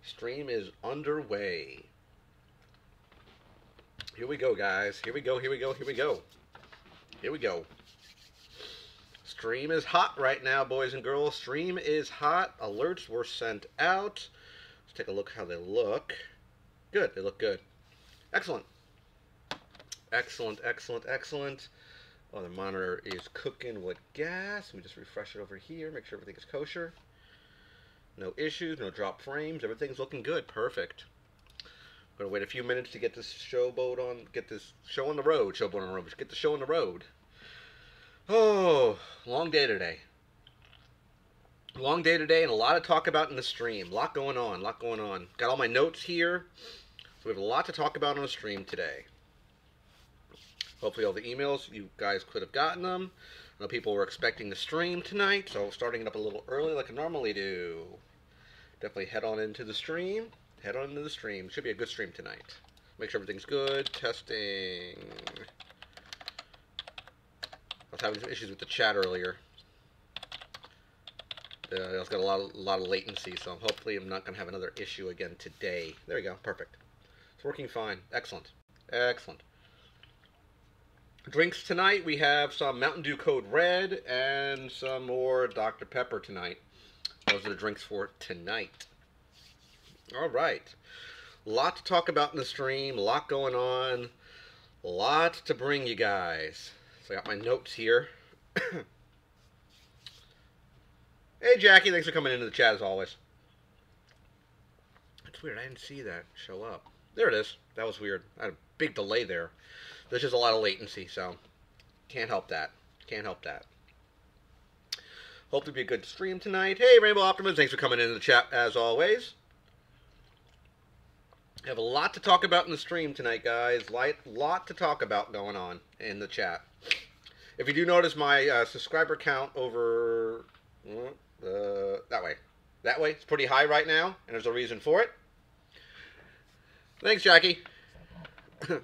Stream is underway. Here we go, guys. Here we go, here we go, here we go. Here we go. Stream is hot right now, boys and girls. Stream is hot. Alerts were sent out. Let's take a look how they look. Good, they look good. Excellent. Excellent, excellent, excellent. Oh, the monitor is cooking with gas. Let me just refresh it over here, make sure everything is kosher. No issues, no drop frames. Everything's looking good. Perfect. I'm going to wait a few minutes to get this showboat on, get this show on the road. Showboat on the road. Just get the show on the road. Oh, long day today. Long day today and a lot to talk about in the stream. A lot going on, a lot going on. Got all my notes here. So we have a lot to talk about on the stream today. Hopefully all the emails, you guys could have gotten them. I know people were expecting the stream tonight, so starting it up a little early like I normally do. Definitely head on into the stream. Head on into the stream. Should be a good stream tonight. Make sure everything's good. Testing. I was having some issues with the chat earlier. It's got a lot of latency, so hopefully I'm not going to have another issue again today. There we go. Perfect. It's working fine. Excellent. Excellent. Drinks tonight, we have some Mountain Dew Code Red and some more Dr. Pepper tonight. Those are the drinks for tonight. All right. A lot to talk about in the stream. A lot going on. A lot to bring you guys. So I got my notes here. Hey, Jackie. Thanks for coming into the chat as always. It's weird. I didn't see that show up. There it is. That was weird. I had a big delay there. There's just a lot of latency, so can't help that. Can't help that. Hopefully be a good stream tonight. Hey, Rainbow Optimus. Thanks for coming into the chat as always. I have a lot to talk about in the stream tonight, guys. Lot to talk about going on in the chat. If you do notice my subscriber count over that way, it's pretty high right now, and there's a reason for it. Thanks, Jackie.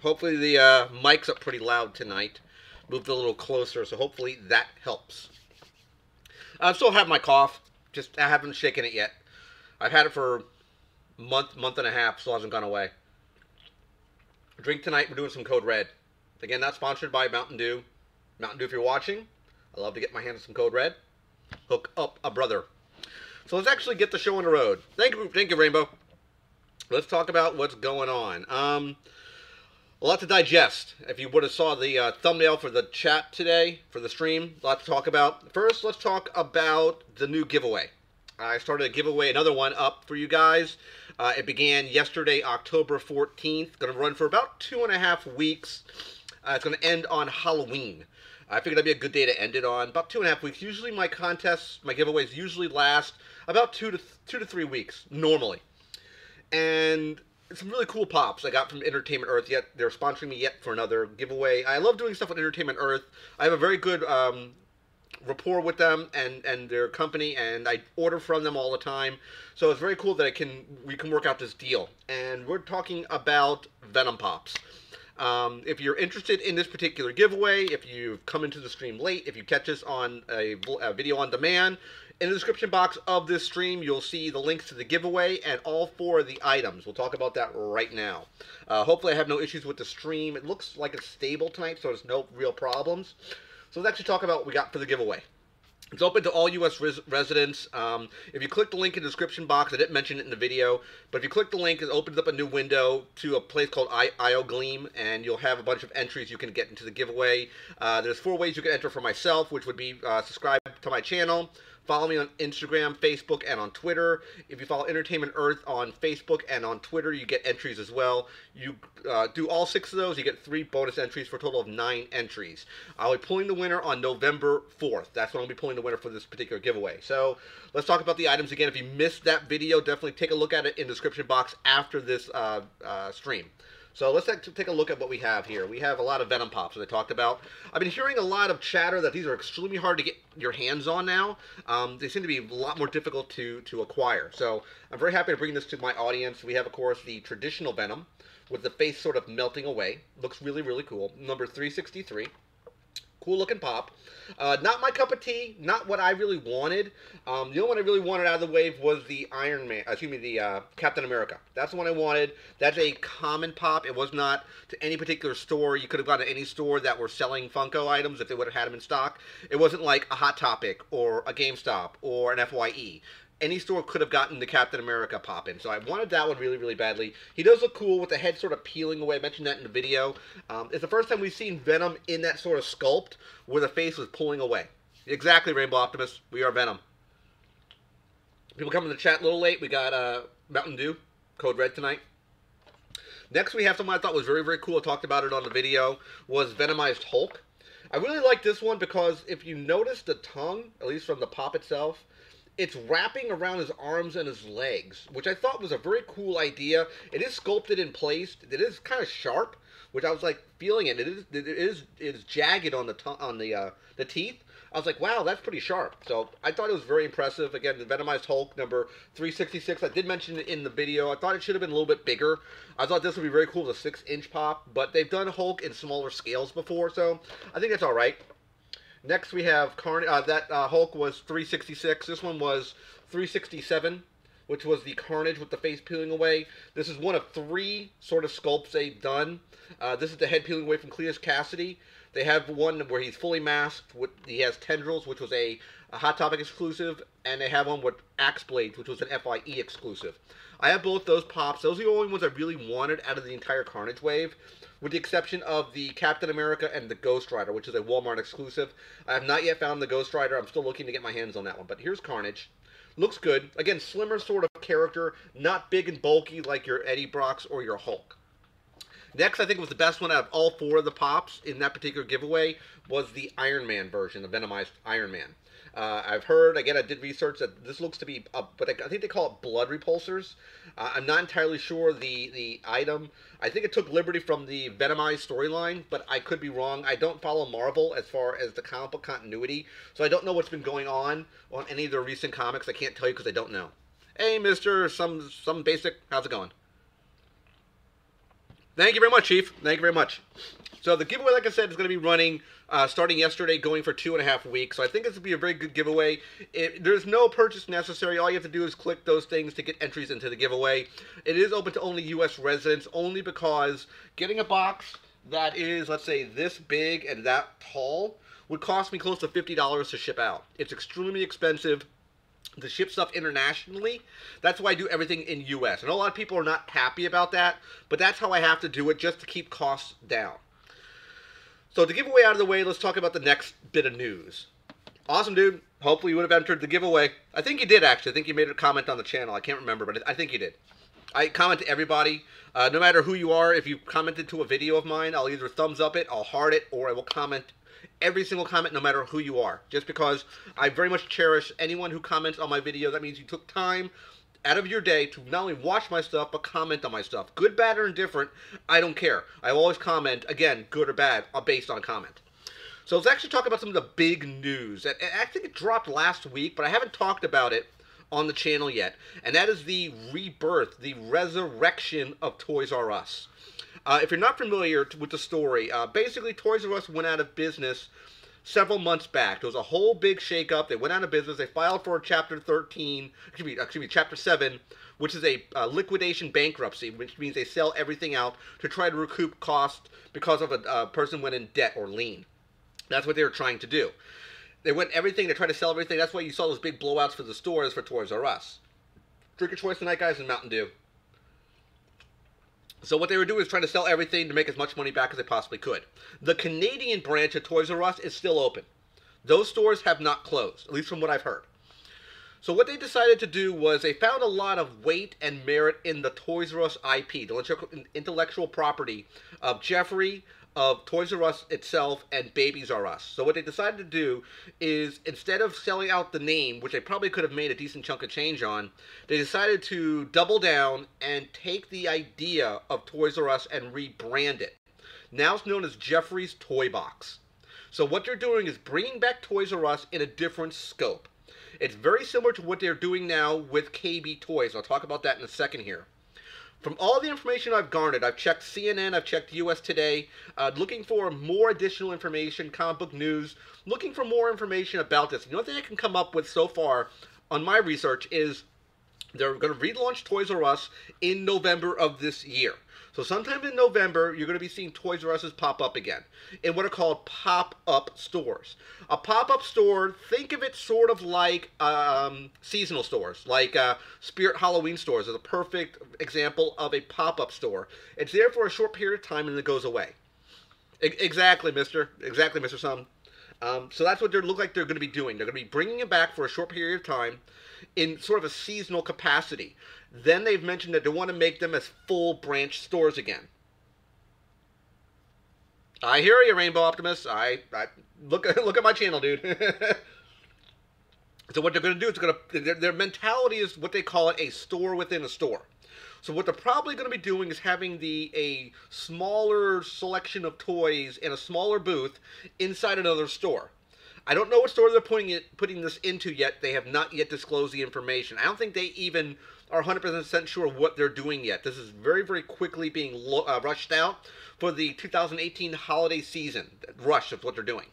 Hopefully the mic's up pretty loud tonight. Moved a little closer, so hopefully that helps. I still have my cough. Just I haven't shaken it yet. I've had it for a month and a half, still hasn't gone away. Drink tonight, we're doing some Code Red. Again, not sponsored by Mountain Dew. Mountain Dew, if you're watching, I love to get my hands on some Code Red. Hook up a brother. So let's actually get the show on the road. Thank you, Rainbow. Let's talk about what's going on. A lot to digest. If you would have saw the thumbnail for the chat today, for the stream, a lot to talk about. First, let's talk about the new giveaway. I started a giveaway, another one up for you guys. It began yesterday, October 14th. Going to run for about 2.5 weeks. It's going to end on Halloween. I figured that'd be a good day to end it on. About 2.5 weeks. Usually my contests, my giveaways usually last about 2 to 3 weeks, normally. And some really cool pops I got from Entertainment Earth. Yet they're sponsoring me yet for another giveaway. I love doing stuff with Entertainment Earth. I have a very good rapport with them and their company, and I order from them all the time. So it's very cool that we can work out this deal. And we're talking about Venom Pops. If you're interested in this particular giveaway, if you've come into the stream late, if you catch us on a video on demand, in the description box of this stream, you'll see the links to the giveaway and all 4 of the items. We'll talk about that right now. Hopefully I have no issues with the stream. It looks like it's stable tonight, so there's no real problems. So let's actually talk about what we got for the giveaway. It's open to all U.S. residents. If you click the link in the description box, I didn't mention it in the video, but if you click the link, it opens up a new window to a place called IO Gleam, and you'll have a bunch of entries you can get into the giveaway. There's 4 ways you can enter for myself, which would be subscribe to my channel, follow me on Instagram, Facebook, and on Twitter. If you follow Entertainment Earth on Facebook and on Twitter, you get entries as well. You do all 6 of those, you get 3 bonus entries for a total of 9 entries. I'll be pulling the winner on November 4th. That's when I'll be pulling the winner for this particular giveaway. So let's talk about the items again. If you missed that video, definitely take a look at it in the description box after this stream. So let's take a look at what we have here. We have a lot of Venom Pops, as I talked about. I've been hearing a lot of chatter that these are extremely hard to get your hands on now. They seem to be a lot more difficult to acquire. So I'm very happy to bring this to my audience. We have, of course, the traditional Venom with the face sort of melting away. Looks really, really cool. Number 363. Cool looking pop. Not my cup of tea. Not what I really wanted. The only one I really wanted out of the wave was the Iron Man. Excuse me, the Captain America. That's the one I wanted. That's a common pop. It was not to any particular store. You could have gone to any store that were selling Funko items if they would have had them in stock. It wasn't like a Hot Topic or a GameStop or an FYE. Any store could have gotten the Captain America pop in. So I wanted that one really, really badly. He does look cool with the head sort of peeling away. I mentioned that in the video. It's the first time we've seen Venom in that sort of sculpt where the face was pulling away. Exactly, Rainbow Optimus. We are Venom. People coming to the chat a little late. We got Mountain Dew, Code Red tonight. Next we have someone I thought was very, very cool. I talked about it on the video. Was Venomized Hulk. I really like this one because if you notice the tongue, at least from the pop itself, it's wrapping around his arms and his legs, which I thought was a very cool idea. It is sculpted in place. It is kind of sharp, which I was like feeling it. It is jagged on the teeth. I was like, wow, that's pretty sharp. So I thought it was very impressive. Again, the Venomized Hulk number 366. I did mention it in the video. I thought it should have been a little bit bigger. I thought this would be very cool with a 6-inch pop, but they've done Hulk in smaller scales before, so I think that's all right. Next we have that Hulk was 366. This one was 367, which was the Carnage with the face peeling away. This is one of 3 sort of sculpts they've done. This is the head peeling away from Cletus Cassidy. They have one where he's fully masked. He has tendrils, which was a Hot Topic exclusive, and they have one with axe blades, which was an FYE exclusive. I have both those pops. Those are the only ones I really wanted out of the entire Carnage wave, with the exception of the Captain America and the Ghost Rider, which is a Walmart exclusive. I have not yet found the Ghost Rider. I'm still looking to get my hands on that one. But here's Carnage. Looks good. Again, slimmer sort of character, not big and bulky like your Eddie Brock's or your Hulk. Next, I think was the best one out of all 4 of the pops in that particular giveaway was the Iron Man version, the Venomized Iron Man. I've heard, again, I did research that this looks to be, but I think they call it blood repulsors. I'm not entirely sure the item. I think it took liberty from the Venomized storyline, but I could be wrong. I don't follow Marvel as far as the comic book continuity, so I don't know what's been going on any of their recent comics. I can't tell you because I don't know. Hey, Mr. Some Basic, how's it going? Thank you very much, Chief. Thank you very much. So the giveaway, like I said, is going to be running starting yesterday, going for 2.5 weeks. So I think this will be a very good giveaway. There's no purchase necessary. All you have to do is click those things to get entries into the giveaway. It is open to only U.S. residents, only because getting a box that is, let's say, this big and that tall would cost me close to $50 to ship out. It's extremely expensive to ship stuff internationally. That's why I do everything in U.S. I know a lot of people are not happy about that, but that's how I have to do it just to keep costs down. So the giveaway out of the way, let's talk about the next bit of news. Awesome, dude. Hopefully you would have entered the giveaway. I think you did, actually. I think you made a comment on the channel. I can't remember, but I think you did. I comment to everybody. No matter who you are, if you commented to a video of mine, I'll either thumbs up it, I'll heart it, or I will comment every single comment, no matter who you are. Just because I very much cherish anyone who comments on my video. That means you took time out of your day to not only watch my stuff, but comment on my stuff. Good, bad, or indifferent, I don't care. I always comment, again, good or bad, based on comment. So let's actually talk about some of the big news. I think it dropped last week, but I haven't talked about it on the channel yet. And that is the rebirth, the resurrection of Toys R Us. If you're not familiar with the story, basically Toys R Us went out of business several months back. There was a whole big shakeup. They went out of business. They filed for Chapter 7, which is a liquidation bankruptcy, which means they sell everything out to try to recoup costs because of a person went in debt or lien. That's what they were trying to do. They went everything. They tried to sell everything. That's why you saw those big blowouts for the stores for Toys R Us. Drink your choice tonight, guys, and Mountain Dew. So what they were doing is trying to sell everything to make as much money back as they possibly could. The Canadian branch of Toys R Us is still open. Those stores have not closed, at least from what I've heard. So what they decided to do was they found a lot of weight and merit in the Toys R Us IP, the intellectual property of Jeffrey, of Toys R Us itself, and Babies R Us. So what they decided to do is, instead of selling out the name, which they probably could have made a decent chunk of change on, they decided to double down and take the idea of Toys R Us and rebrand it. Now it's known as Jeffrey's Toy Box. So what they're doing is bringing back Toys R Us in a different scope. It's very similar to what they're doing now with KB Toys. I'll talk about that in a second here. From all the information I've garnered, I've checked CNN, I've checked US Today, looking for more additional information, comic book news, looking for more information about this. The only thing I can come up with so far on my research is they're going to relaunch Toys R Us in November of this year. So sometime in November, you're going to be seeing Toys R Us's pop up again in what are called pop-up stores. A pop-up store, think of it sort of like seasonal stores, like Spirit Halloween stores is a perfect example of a pop-up store. It's there for a short period of time and then it goes away. Exactly, Mister. Exactly, Mr. Sum. So that's what they look like they're going to be doing. They're going to be bringing it back for a short period of time in sort of a seasonal capacity. Then they've mentioned that they want to make them as full branch stores again. I hear you, Rainbow Optimus. I look at my channel, dude. So what they're going to do is their mentality is what they call it, a store within a store. So what they're probably going to be doing is having a smaller selection of toys in a smaller booth inside another store. I don't know what store they're putting this into yet. They have not yet disclosed the information. I don't think they even are 100% sure what they're doing yet. This is very, very quickly being rushed out for the 2018 holiday season. Rush is what they're doing.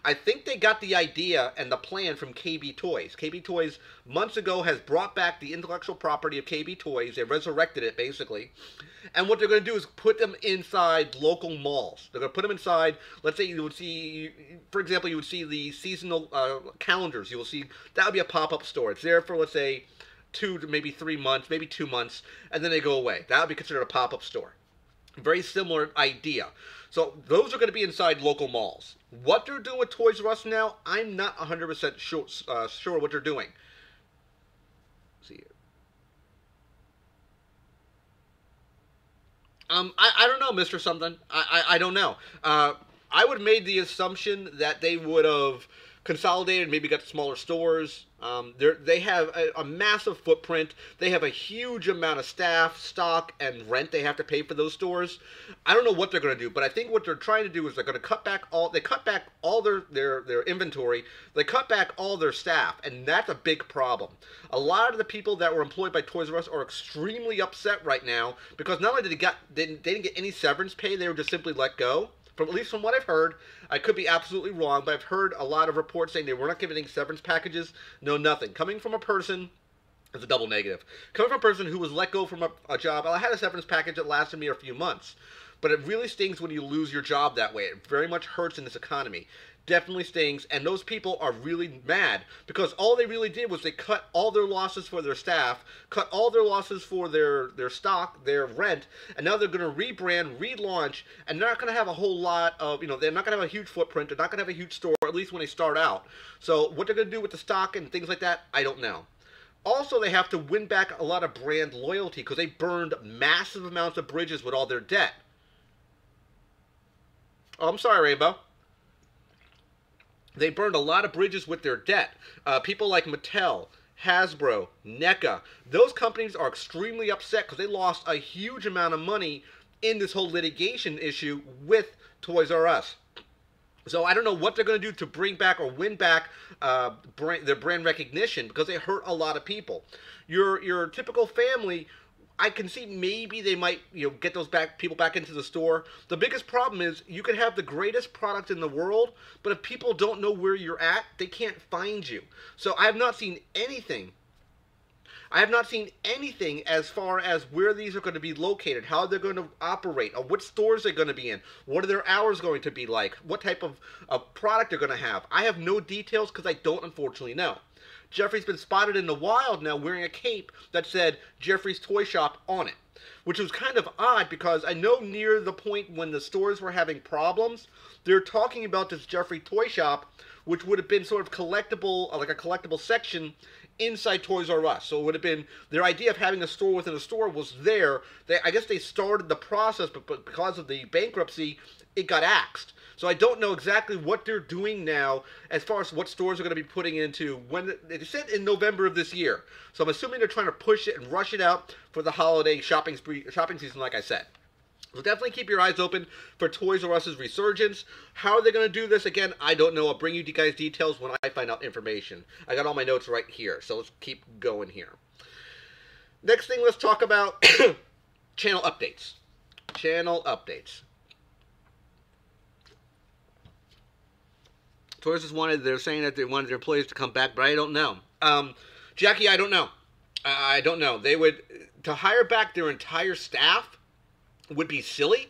I think they got the idea and the plan from KB Toys. KB Toys, months ago, has brought back the intellectual property of KB Toys. They resurrected it, basically. And what they're going to do is put them inside local malls. They're going to put them inside, let's say you would see, for example, you would see the seasonal calendars. You will see, that would be a pop-up store. It's there for, let's say, 2 to maybe 3 months, maybe 2 months, and then they go away. That would be considered a pop-up store. Very similar idea. So those are going to be inside local malls. What they're doing with Toys R Us now, I'm not 100% sure what they're doing. Let's see here. I don't know, Mr. Something. I don't know. I would have made the assumption that they would have consolidated, maybe got smaller stores. They have a massive footprint. They have a huge amount of staff, stock, and rent they have to pay for those stores. I don't know what they're going to do, but I think what they're trying to do is they're going to cut back all their inventory. They cut back all their staff, and that's a big problem. A lot of the people that were employed by Toys R Us are extremely upset right now because not only they didn't get any severance pay, they were just simply let go. At least from what I've heard, I could be absolutely wrong, but I've heard a lot of reports saying they were not giving any severance packages. No, nothing. Coming from a person, it's a double negative. Coming from a person who was let go from a job, I had a severance package that lasted me a few months. But it really stings when you lose your job that way. It very much hurts in this economy. Definitely stings, and those people are really mad because all they really did was they cut all their losses for their staff, cut all their losses for their stock, their rent, and now they're going to rebrand, relaunch, and they're not going to have a whole lot of, they're not going to have a huge footprint, they're not going to have a huge store, at least when they start out. So what they're going to do with the stock and things like that, I don't know. Also, they have to win back a lot of brand loyalty because they burned massive amounts of bridges with all their debt. Oh, I'm sorry, Rainbow. They burned a lot of bridges with their debt. People like Mattel, Hasbro, NECA, those companies are extremely upset because they lost a huge amount of money in this whole litigation issue with Toys R Us. So I don't know what they're going to do to bring back or win back their brand recognition because they hurt a lot of people. Your typical family, I can see maybe they might, get those people back into the store. The biggest problem is you can have the greatest product in the world, but if people don't know where you're at, they can't find you. So I have not seen anything. I have not seen anything as far as where these are going to be located, how they're going to operate, or what stores they're going to be in, what are their hours going to be like, what type of product they're going to have. I have no details because I don't unfortunately know. Jeffrey's been spotted in the wild now wearing a cape that said Jeffrey's Toy Shop on it, which was kind of odd because I know near the point when the stores were having problems, they're talking about this Jeffrey Toy Shop, which would have been sort of collectible, like a collectible section inside Toys R Us. So it would have been, their idea of having a store within a store was there. I guess they started the process, but because of the bankruptcy, it got axed. So I don't know exactly what they're doing now as far as what stores are going to be putting into when they said in November of this year. So I'm assuming they're trying to push it and rush it out for the holiday shopping season, like I said. So definitely keep your eyes open for Toys R Us's resurgence. How are they going to do this? Again, I don't know. I'll bring you guys details when I find out information. I got all my notes right here, so let's keep going here. Next thing, let's talk about channel updates. Channel updates. Toys just wanted, they're saying that they wanted their employees to come back, but I don't know. Jackie, I don't know. I don't know. They would, to hire back their entire staff would be silly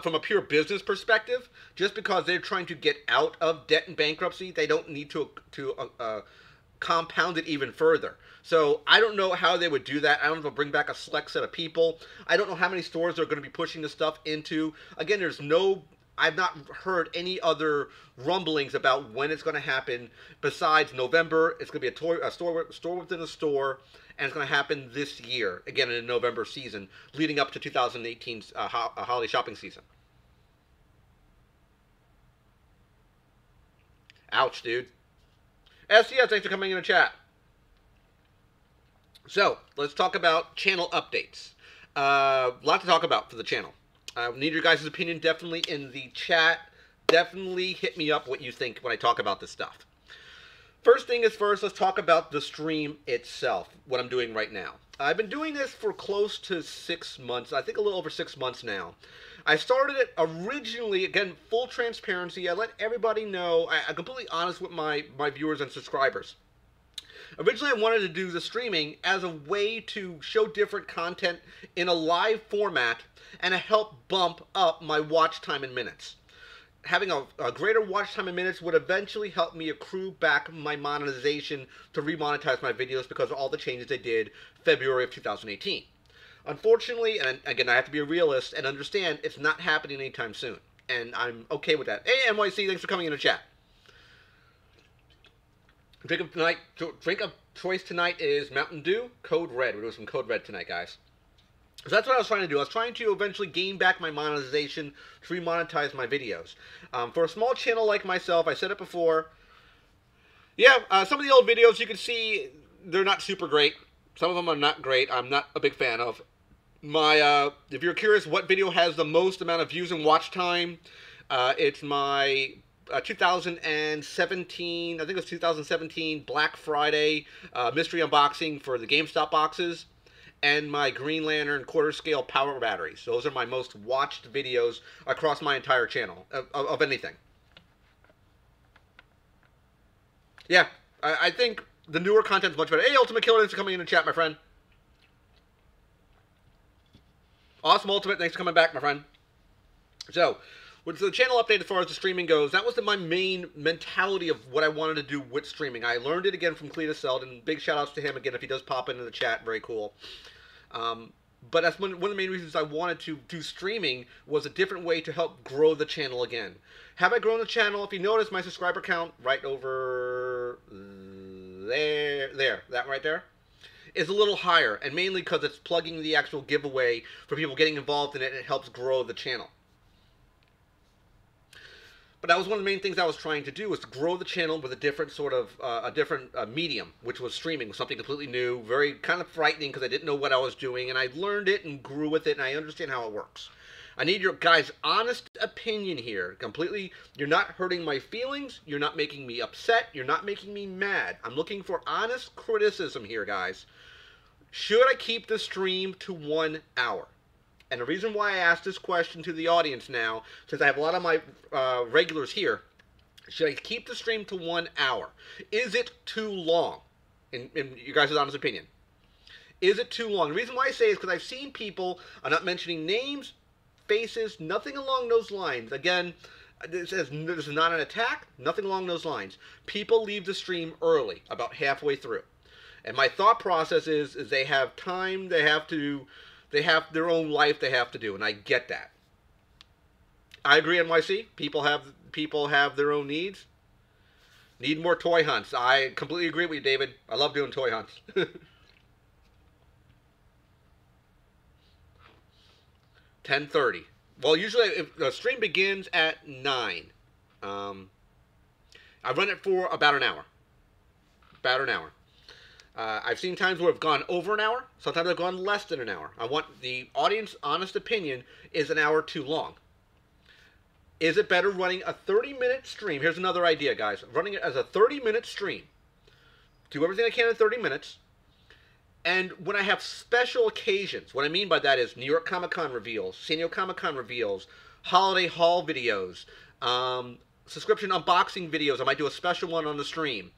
from a pure business perspective. Just because they're trying to get out of debt and bankruptcy, they don't need to compound it even further. So I don't know how they would do that. I don't know if they'll bring back a select set of people. I don't know how many stores they're going to be pushing this stuff into. Again, I've not heard any other rumblings about when it's going to happen besides November. It's going to be a store within a store, and it's going to happen this year, again in the November season, leading up to 2018's holiday shopping season. Ouch, dude. SCS, thanks for coming in the chat. So, let's talk about channel updates. A lot to talk about for the channel. I need your guys' opinion definitely in the chat. Definitely hit me up what you think when I talk about this stuff. First thing is first, let's talk about the stream itself, what I'm doing right now. I've been doing this for close to 6 months, I think a little over 6 months now. I started it originally, again, full transparency. I let everybody know, I'm completely honest with my viewers and subscribers. Originally, I wanted to do the streaming as a way to show different content in a live format and to help bump up my watch time in minutes. Having a greater watch time in minutes would eventually help me accrue back my monetization to remonetize my videos because of all the changes they did February of 2018. Unfortunately, and again, I have to be a realist and understand it's not happening anytime soon. And I'm okay with that. Hey, NYC, thanks for coming in the chat. Drink of choice tonight is Mountain Dew, Code Red. We're doing some Code Red tonight, guys. So that's what I was trying to do. I was trying to eventually gain back my monetization to remonetize my videos. For a small channel like myself, I said it before. Yeah, some of the old videos you can see, they're not super great. Some of them are not great. I'm not a big fan of. If you're curious what video has the most amount of views and watch time, it's my 2017, I think it was 2017 Black Friday mystery unboxing for the GameStop boxes, and my Green Lantern quarter scale power batteries. Those are my most watched videos across my entire channel of anything. Yeah, I think the newer content is much better. Hey, Ultimate Killer, thanks for coming in the chat, my friend. Awesome Ultimate, thanks for coming back, my friend. So, with the channel update as far as the streaming goes, that was my main mentality of what I wanted to do with streaming. I learned it again from Cletus Selden. Big shout outs to him again if he does pop into the chat. Very cool. But that's one of the main reasons I wanted to do streaming, was a different way to help grow the channel again. Have I grown the channel? If you notice, my subscriber count right over there, that right there, is a little higher. And mainly because it's plugging the actual giveaway for people getting involved in it, and it helps grow the channel. But that was one of the main things I was trying to do, was to grow the channel with a different sort of, medium, which was streaming, something completely new, very kind of frightening because I didn't know what I was doing, and I learned it and grew with it, and I understand how it works. I need your guys' honest opinion here. Completely, you're not hurting my feelings, you're not making me upset, you're not making me mad. I'm looking for honest criticism here, guys. Should I keep the stream to 1 hour? And the reason why I asked this question to the audience now, since I have a lot of my regulars here, should I keep the stream to 1 hour? Is it too long? In you guys' honest opinion. Is it too long? The reason why I say is because I've seen people, I'm not mentioning names, faces, nothing along those lines. Again, this is not an attack, nothing along those lines. People leave the stream early, about halfway through. And my thought process is they have time, they have their own life they have to do, and I get that. I agree, NYC. People have their own needs. Need more toy hunts. I completely agree with you, David. I love doing toy hunts. 10:30. Well, usually if the stream begins at 9. I run it for about an hour. About an hour. I've seen times where I've gone over an hour. Sometimes I've gone less than an hour. I want the audience honest opinion. Is an hour too long? Is it better running a 30-minute stream? Here's another idea, guys. Running it as a 30-minute stream. Do everything I can in 30 minutes. And when I have special occasions, what I mean by that is New York Comic Con reveals, San Diego Comic Con reveals, holiday haul videos, subscription unboxing videos. I might do a special one on the stream.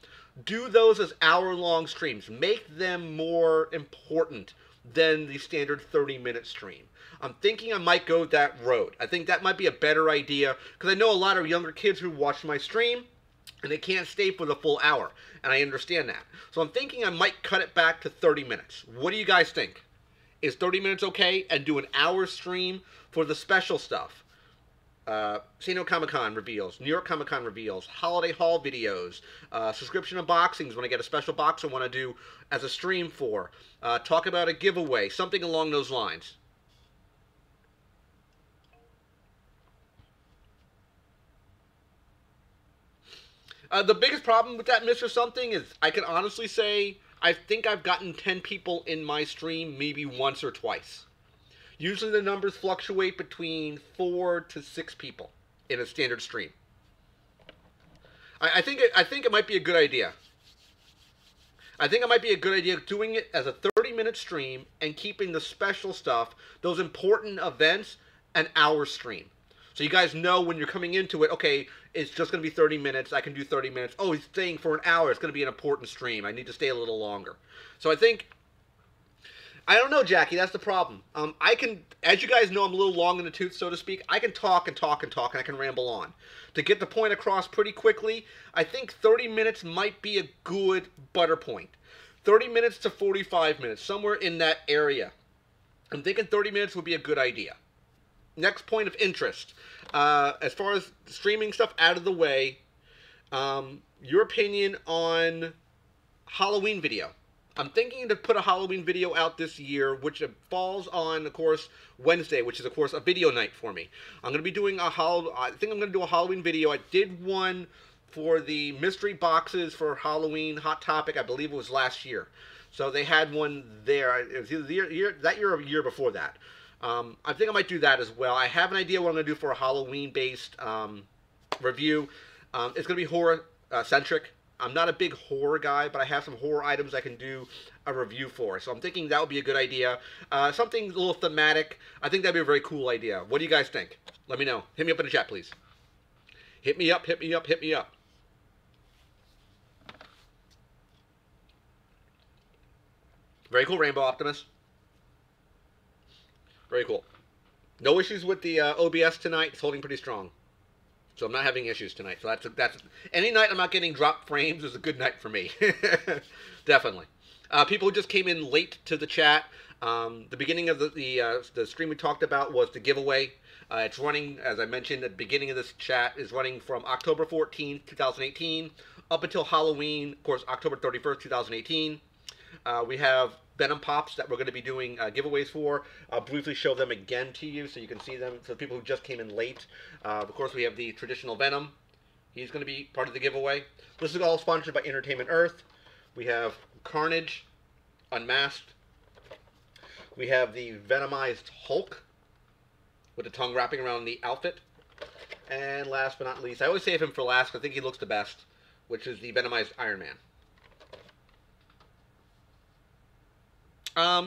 Do those as hour-long streams. Make them more important than the standard 30-minute stream. I'm thinking I might go that road. I think that might be a better idea, because I know a lot of younger kids who watch my stream, and they can't stay for the full hour, and I understand that. So I'm thinking I might cut it back to 30 minutes. What do you guys think? Is 30 minutes okay, and do an hour stream for the special stuff? San Diego Comic Con reveals, New York Comic Con reveals, holiday haul videos, subscription unboxings when I get a special box I want to do as a stream for, talk about a giveaway, something along those lines. The biggest problem with that, Mr. Something, is I can honestly say I think I've gotten 10 people in my stream maybe once or twice. Usually the numbers fluctuate between 4 to 6 people in a standard stream. I think it might be a good idea. I think it might be a good idea doing it as a 30-minute stream and keeping the special stuff, those important events, an hour stream. So you guys know when you're coming into it, okay, it's just going to be 30 minutes. I can do 30 minutes. Oh, he's staying for an hour. It's going to be an important stream. I need to stay a little longer. So I think... I don't know, Jackie. That's the problem. I can, as you guys know, I'm a little long in the tooth, so to speak. I can talk and talk and talk, and I can ramble on. To get the point across pretty quickly, I think 30 minutes might be a good butter point. 30 minutes to 45 minutes, somewhere in that area. I'm thinking 30 minutes would be a good idea. Next point of interest. As far as streaming stuff out of the way, your opinion on Halloween video. I'm thinking to put a Halloween video out this year, which falls on, of course, Wednesday, which is, of course, a video night for me. I'm going to be doing I think I'm going to do a Halloween video. I did one for the mystery boxes for Halloween Hot Topic. I believe it was last year. So they had one there. It was either that year or a year before that. I think I might do that as well. I have an idea what I'm going to do for a Halloween-based review. It's going to be horror-centric. I'm not a big horror guy, but I have some horror items I can do a review for. So I'm thinking that would be a good idea. Something a little thematic. I think that would be a very cool idea. What do you guys think? Let me know. Hit me up in the chat, please. Hit me up, hit me up, hit me up. Very cool, Rainbow Optimus. Very cool. No issues with the OBS tonight. It's holding pretty strong. So I'm not having issues tonight. So that's any night I'm not getting dropped frames is a good night for me. Definitely. People who just came in late to the chat. The beginning of the stream we talked about was the giveaway. It's running, as I mentioned at the beginning of this chat, is running from October 14th, 2018, up until Halloween, of course, October 31st, 2018. We have Venom Pops that we're going to be doing giveaways for. I'll briefly show them again to you so you can see them. So people who just came in late. Of course, we have the traditional Venom. He's going to be part of the giveaway. This is all sponsored by Entertainment Earth. We have Carnage, Unmasked. We have the Venomized Hulk with the tongue wrapping around the outfit. And last but not least, I always save him for last because I think he looks the best, which is the Venomized Iron Man.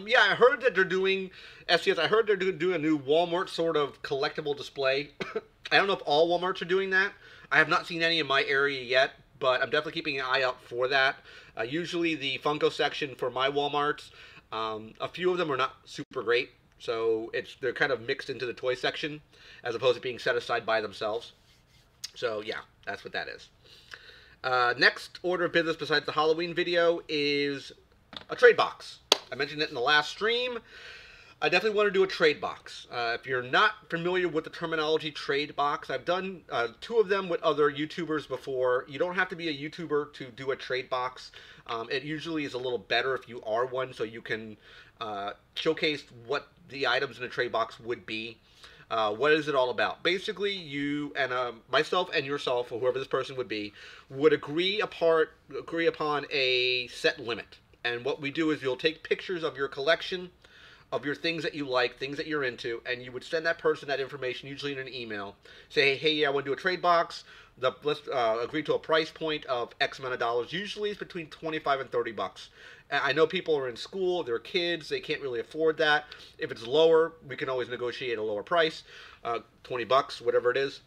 Yeah, I heard that they're doing, SCS, I heard they're doing a new Walmart sort of collectible display. I don't know if all Walmarts are doing that. I have not seen any in my area yet, but I'm definitely keeping an eye out for that. Usually the Funko section for my Walmarts, a few of them are not super great, so they're kind of mixed into the toy section as opposed to being set aside by themselves. So yeah, that's what that is. Next order of business besides the Halloween video is a trade box. I mentioned it in the last stream. I definitely want to do a trade box. If you're not familiar with the terminology trade box, I've done 2 of them with other YouTubers before. You don't have to be a YouTuber to do a trade box. It usually is a little better if you are one, so you can showcase what the items in a trade box would be. What is it all about? Basically, you and myself and yourself, or whoever this person would be, would agree upon a set limit. And what we do is you'll take pictures of your collection of your things that you like, things that you're into, and you would send that person that information, usually in an email. Say, hey, yeah, I want to do a trade box. Let's agree to a price point of X amount of dollars. Usually it's between 25 and 30 bucks. I know people are in school, they're kids, they can't really afford that. If it's lower, we can always negotiate a lower price, 20 bucks, whatever it is,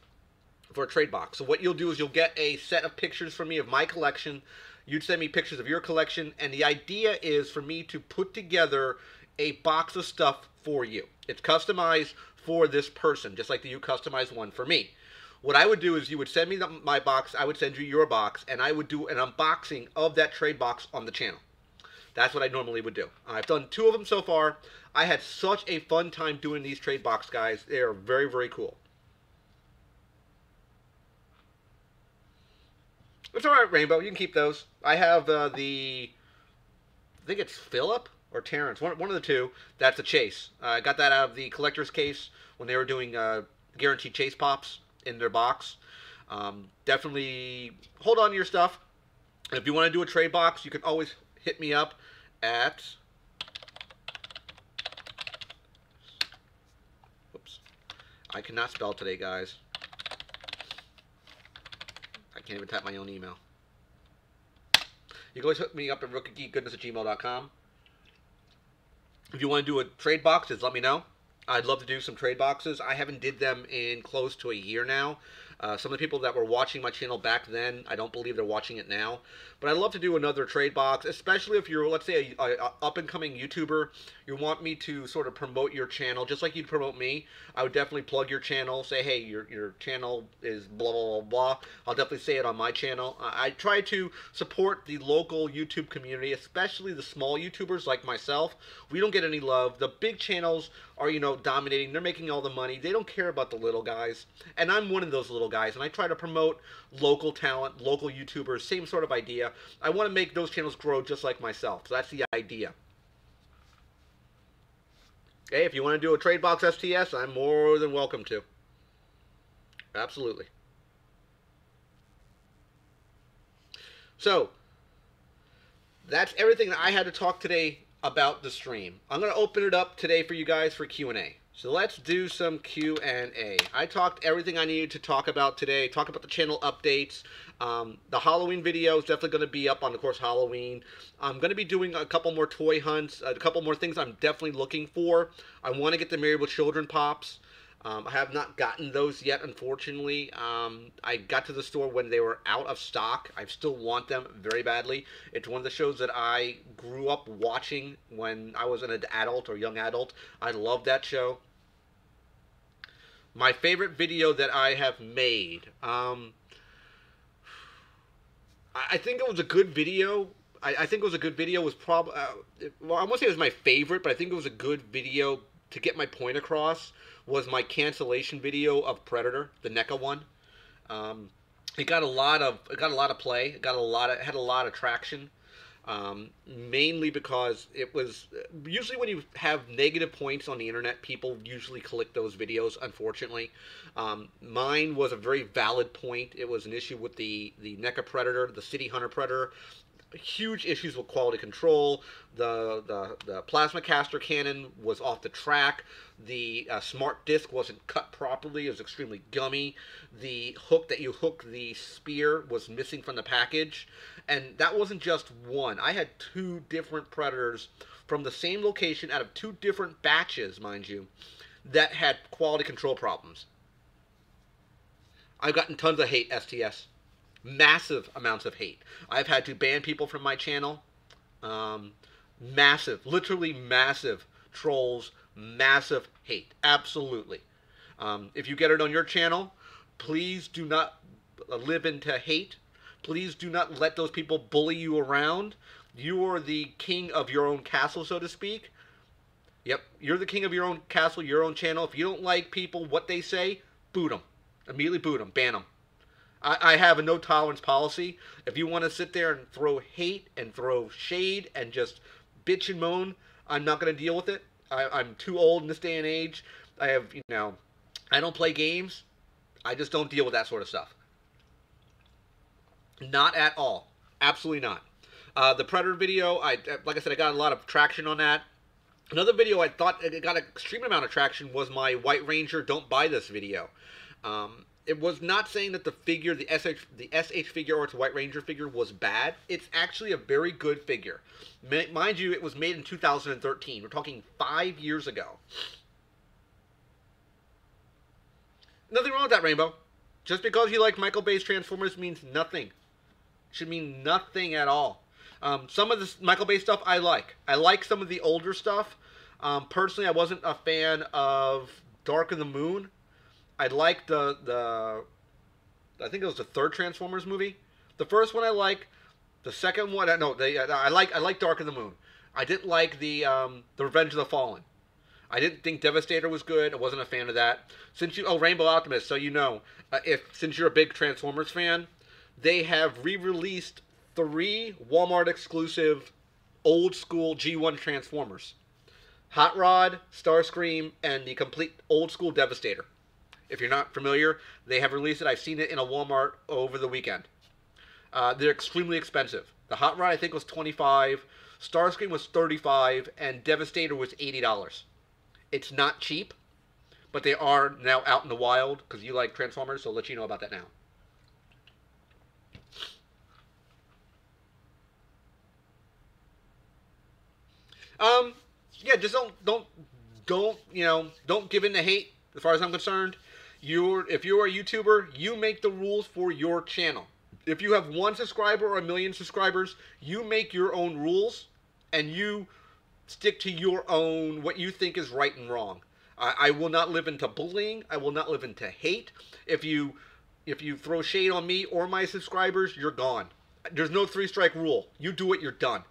for a trade box. So what you'll do is you'll get a set of pictures from me of my collection. You'd send me pictures of your collection, and the idea is for me to put together a box of stuff for you. It's customized for this person, just like you customize one for me. What I would do is you would send me my box, I would send you your box, and I would do an unboxing of that trade box on the channel. That's what I normally would do. I've done 2 of them so far. I had such a fun time doing these trade box, guys. They are very, very cool. It's alright, Rainbow. You can keep those. I have I think it's Philip or Terrence. One of the two. That's a Chase. I got that out of the collector's case when they were doing guaranteed Chase Pops in their box. Definitely hold on to your stuff. If you want to do a trade box, you can always hit me up at... Whoops. I cannot spell today, guys. I can't even type my own email. You can always hook me up at rookgeekgoodness@gmail.com. If you want to do a trade box, just let me know. I'd love to do some trade boxes. I haven't did them in close to a year now. Some of the people that were watching my channel back then, I don't believe they're watching it now. But I'd love to do another trade box, especially if you're, let's say, a up-and-coming YouTuber. You want me to sort of promote your channel, just like you'd promote me. I would definitely plug your channel, say, hey, your channel is blah, blah, blah, blah. I'll definitely say it on my channel. I try to support the local YouTube community, especially the small YouTubers like myself. We don't get any love. The big channels are, you know, dominating. They're making all the money. They don't care about the little guys. And I'm one of those little guys, and I try to promote local talent, local YouTubers, same sort of idea. I want to make those channels grow just like myself. So that's the idea. Okay, if you want to do a trade box STS, I'm more than welcome to. Absolutely. So, that's everything that I had to talk today about the stream. I'm going to open it up today for you guys for Q&A. So let's do some Q&A. I talked everything I needed to talk about today. Talk about the channel updates. The Halloween video is definitely going to be up on, of course, Halloween. I'm going to be doing a couple more toy hunts, a couple more things I'm definitely looking for. I want to get the Married with Children Pops. I have not gotten those yet, unfortunately. I got to the store when they were out of stock. I still want them very badly. It's one of the shows that I grew up watching when I was an adult or young adult. I love that show. My favorite video that I have made. I think it was a good video. I think it was a good video. It was probably, well, I won't say it was my favorite, but I think it was a good video to get my point across. Was my cancellation video of Predator, the NECA one. It got a lot of play. It had a lot of traction. Mainly because it was usually when you have negative points on the internet, people usually click those videos. Unfortunately, mine was a very valid point. It was an issue with the NECA Predator, the City Hunter Predator. Huge issues with quality control. The plasma caster cannon was off the track. The smart disc wasn't cut properly. It was extremely gummy. The hook that you hook the spear was missing from the package. And that wasn't just one. I had 2 different Predators from the same location out of 2 different batches, mind you, that had quality control problems. I've gotten tons of hate, STS. Massive amounts of hate. I've had to ban people from my channel. Massive, literally massive trolls, massive hate. Absolutely. If you get it on your channel, please do not live into hate. Please do not let those people bully you around. You are the king of your own castle, so to speak. Yep, you're the king of your own castle, your own channel. If you don't like people, what they say, boot them. Immediately boot them, ban them. I have a no-tolerance policy. If you want to sit there and throw hate and throw shade and just bitch and moan, I'm not going to deal with it. I'm too old in this day and age. I have, you know, I don't play games. I just don't deal with that sort of stuff. Not at all. Absolutely not. The Predator video, like I said, I got a lot of traction on that. Another video I thought it got an extreme amount of traction was my White Ranger Don't Buy This video. It was not saying that the figure, the SH figure or its White Ranger figure was bad. It's actually a very good figure. Mind you, it was made in 2013. We're talking 5 years ago. Nothing wrong with that, Rainbow. Just because you like Michael Bay's Transformers means nothing. Should mean nothing at all. Some of the Michael Bay stuff I like. I like some of the older stuff. Personally, I wasn't a fan of Dark of the Moon. I liked I think it was the third Transformers movie. The first one I like. The second one, I like Dark of the Moon. I didn't like the Revenge of the Fallen. I didn't think Devastator was good. I wasn't a fan of that. Rainbow Optimist. So you know, since you're a big Transformers fan, they have re-released 3 Walmart exclusive old school G1 Transformers. Hot Rod, Starscream, and the complete old school Devastator. If you're not familiar, they have released it. I've seen it in a Walmart over the weekend. They're extremely expensive. The Hot Rod I think was $25, Starscream was $35, and Devastator was $80. It's not cheap, but they are now out in the wild because you like Transformers, so I'll let you know about that now. Yeah, just don't give in to hate. As far as I'm concerned, if you're a YouTuber, you make the rules for your channel. If you have 1 subscriber or 1,000,000 subscribers, you make your own rules, and you stick to your own, what you think is right and wrong. I will not live into bullying. I will not live into hate. If you throw shade on me or my subscribers, you're gone. There's no 3-strike rule. You do it, you're done.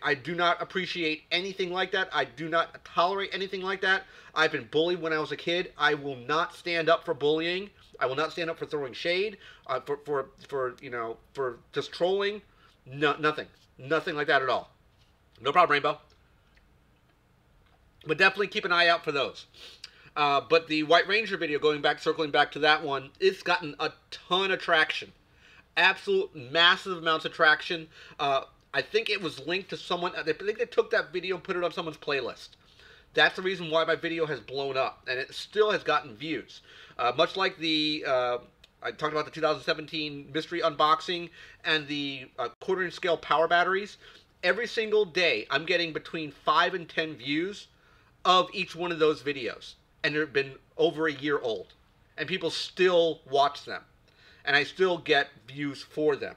I do not appreciate anything like that. I do not tolerate anything like that. I've been bullied when I was a kid. I will not stand up for bullying. I will not stand up for throwing shade, for just trolling. No, nothing like that at all. No problem, Rainbow. But definitely keep an eye out for those. But the White Ranger video, circling back to that one, it's gotten a ton of traction. Absolute massive amounts of traction. I think it was linked to someone. I think they took that video and put it on someone's playlist. That's the reason why my video has blown up, and it still has gotten views. Much like I talked about the 2017 mystery unboxing and the quarter-inch scale power batteries. Every single day, I'm getting between 5 and 10 views of each one of those videos, and they've been over a year old, and people still watch them, and I still get views for them.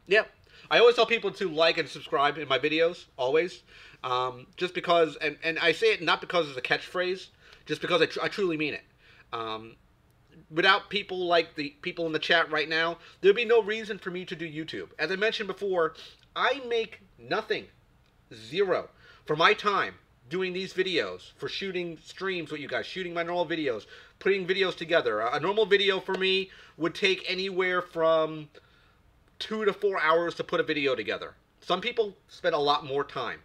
Yep. I always tell people to like and subscribe in my videos, always. Just because, and I say it not because it's a catchphrase, just because I truly mean it. Without people like the people in the chat right now, there'd be no reason for me to do YouTube. As I mentioned before, I make nothing, zero, for my time doing these videos, for shooting streams with you guys, shooting my normal videos, putting videos together. A normal video for me would take anywhere from 2 to 4 hours to put a video together. Some people spend a lot more time.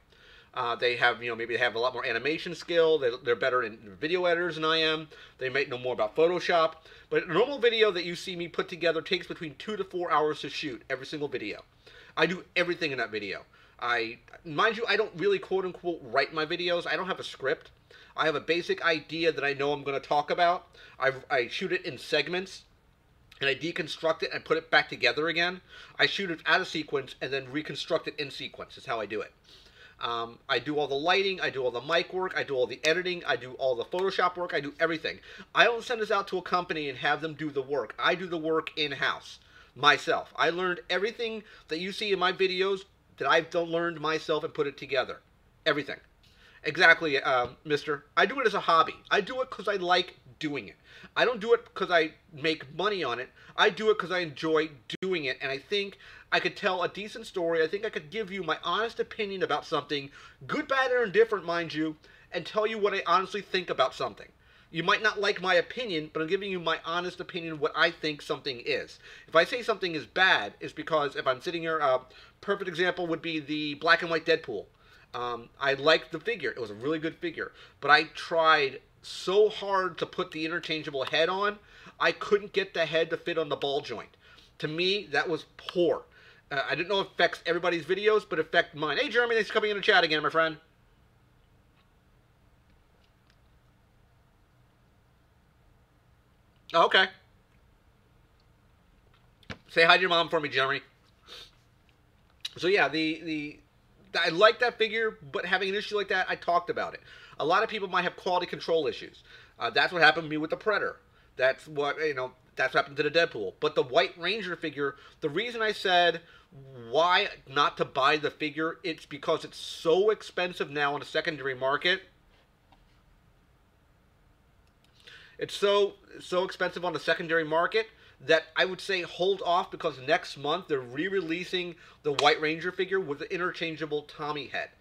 They have, maybe they have a lot more animation skill. They're better in video editors than I am. They might know more about Photoshop. But a normal video that you see me put together takes between 2 to 4 hours to shoot every single video. I do everything in that video. Mind you, I don't really quote-unquote write my videos. I don't have a script. I have a basic idea that I know I'm going to talk about. I shoot it in segments, and I deconstruct it and put it back together again. I shoot it out of sequence and then reconstruct it in sequence. Is how I do it. I do all the lighting, I do all the mic work, I do all the editing, I do all the Photoshop work, I do everything. I don't send this out to a company and have them do the work. I do the work in-house, myself. I learned everything that you see in my videos that I've learned myself and put it together. Everything. Exactly, mister. I do it as a hobby. I do it because I like doing it. I don't do it because I make money on it. I do it because I enjoy doing it, and I think I could tell a decent story. I think I could give you my honest opinion about something, good, bad, or indifferent, mind you, and tell you what I honestly think about something. You might not like my opinion, but I'm giving you my honest opinion of what I think something is. If I say something is bad, it's because if I'm sitting here, perfect example would be the black and white Deadpool. I liked the figure. It was a really good figure. But I tried so hard to put the interchangeable head on, I couldn't get the head to fit on the ball joint. To me, that was poor. I didn't know it affects everybody's videos, but it affected mine. Hey, Jeremy, thanks for coming in the chat again, my friend. Oh, okay. Say hi to your mom for me, Jeremy. So yeah, I like that figure, but having an issue like that, I talked about it. A lot of people might have quality control issues. That's what happened to me with the Predator. That's what That's what happened to the Deadpool. But the White Ranger figure, the reason I said why not to buy the figure, it's because it's so expensive now on the secondary market. It's so expensive on the secondary market that I would say hold off, because next month they're re-releasing the White Ranger figure with the interchangeable Tommy head.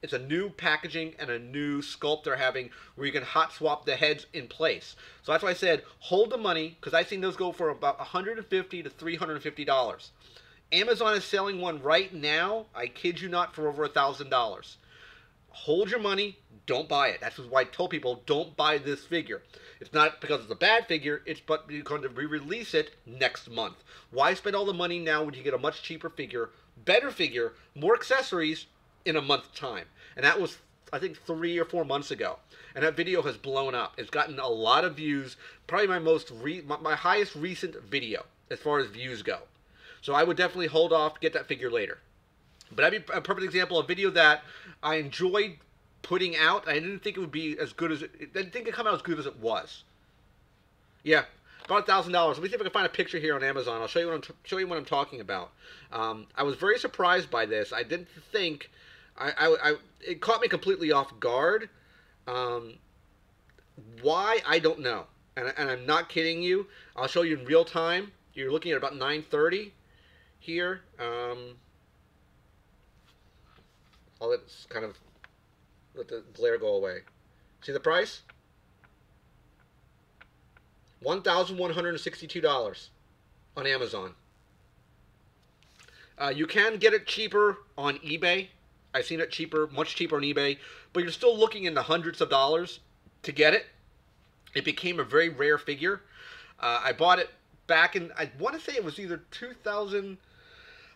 It's a new packaging and a new sculpt they're having where you can hot swap the heads in place. So that's why I said hold the money, because I've seen those go for about $150 to $350. Amazon is selling one right now, I kid you not, for over $1,000. Hold your money, don't buy it. That's why I told people don't buy this figure. It's not because it's a bad figure, it's but because they re-release it next month. Why spend all the money now when you get a much cheaper figure, better figure, more accessories in a month's time? And that was, I think, 3 or 4 months ago. And that video has blown up. It's gotten a lot of views, probably my highest recent video as far as views go. So I would definitely hold off, get that figure later. But that'd be a perfect example of a video that I enjoyed putting out. I didn't think it would be as good as I didn't think it'd come out as good as it was. Yeah, about $1,000. Let me see if I can find a picture here on Amazon. I'll show you what I'm talking about. I was very surprised by this. I didn't think it caught me completely off guard. Why, I don't know, and I'm not kidding you. I'll show you in real time. You're looking at about 9:30 here. I'll let the glare go away. See the price? $1,162 on Amazon. You can get it cheaper on eBay. I've seen it cheaper, much cheaper on eBay, but you're still looking in the hundreds of dollars to get it. It became a very rare figure. I bought it back in, I want to say it was either 2000,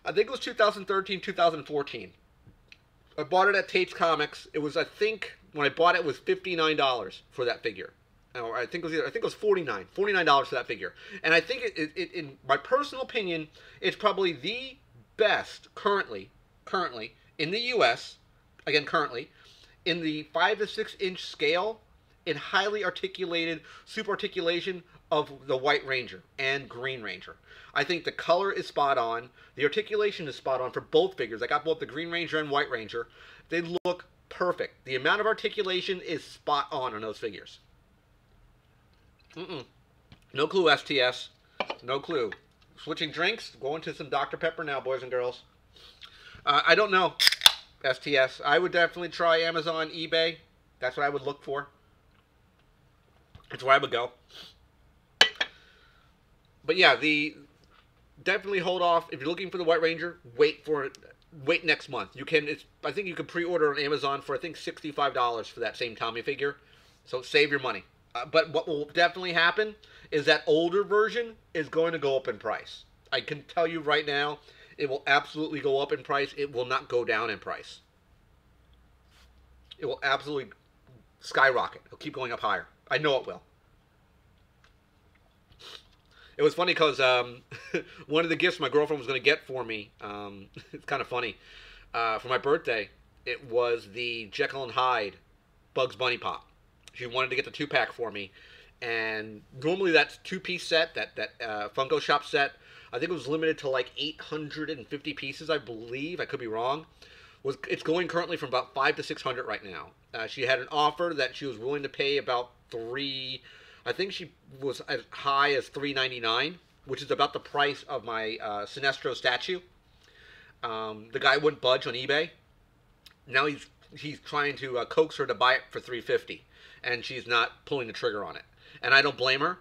I think it was 2013, 2014. I bought it at Tate's Comics. It was, I think, when I bought it, it was $59 for that figure. Or I think it was $49 for that figure. And I think in my personal opinion, it's probably the best currently in the U.S. Again, currently in the 5 to 6 inch scale in highly articulated super articulation of the White Ranger and Green Ranger. I think the color is spot on. The articulation is spot on for both figures. I got both the Green Ranger and White Ranger. They look perfect. The amount of articulation is spot on those figures. No clue, STS. No clue. Switching drinks. Going to some Dr. Pepper now, boys and girls. I don't know, STS. I would definitely try Amazon, eBay. That's what I would look for. That's where I would go. But yeah, definitely hold off. If you're looking for the White Ranger, wait for it. Wait next month. I think you can pre-order on Amazon for, I think, $65 for that same Tommy figure. So save your money. But what will definitely happen is that older version is going to go up in price. I can tell you right now, it will absolutely go up in price. It will not go down in price. It will absolutely skyrocket. It'll keep going up higher. I know it will. It was funny because one of the gifts my girlfriend was going to get for me, it's kind of funny, for my birthday, it was the Jekyll and Hyde Bugs Bunny Pop. She wanted to get the 2-pack for me, and normally that's 2-piece set, that Funko Shop set. I think it was limited to like 850 pieces, I believe. I could be wrong. It's going currently from about 500 to 600 right now. She had an offer that she was willing to pay about I think she was as high as $3.99, which is about the price of my Sinestro statue. The guy wouldn't budge on eBay. Now he's trying to coax her to buy it for $3.50, and she's not pulling the trigger on it. And I don't blame her,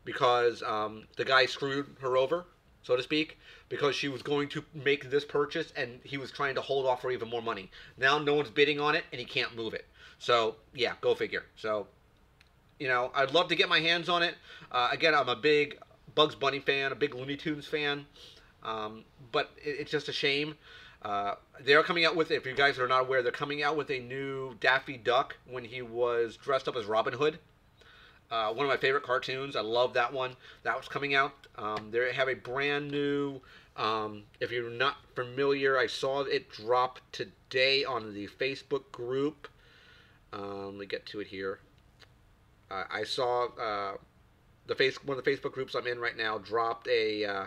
because the guy screwed her over, so to speak, because she was going to make this purchase, and he was trying to hold off for even more money. Now no one's bidding on it, and he can't move it. So, yeah, go figure. So, You know, I'd love to get my hands on it. Again, I'm a big Bugs Bunny fan, a big Looney Tunes fan. But it's just a shame. They are coming out with, if you guys are not aware, they're coming out with a new Daffy Duck when he was dressed up as Robin Hood. One of my favorite cartoons. I love that one. That was coming out. They have a brand new, if you're not familiar, I saw it drop today on the Facebook group. Let me get to it here. I saw one of the Facebook groups I'm in right now dropped a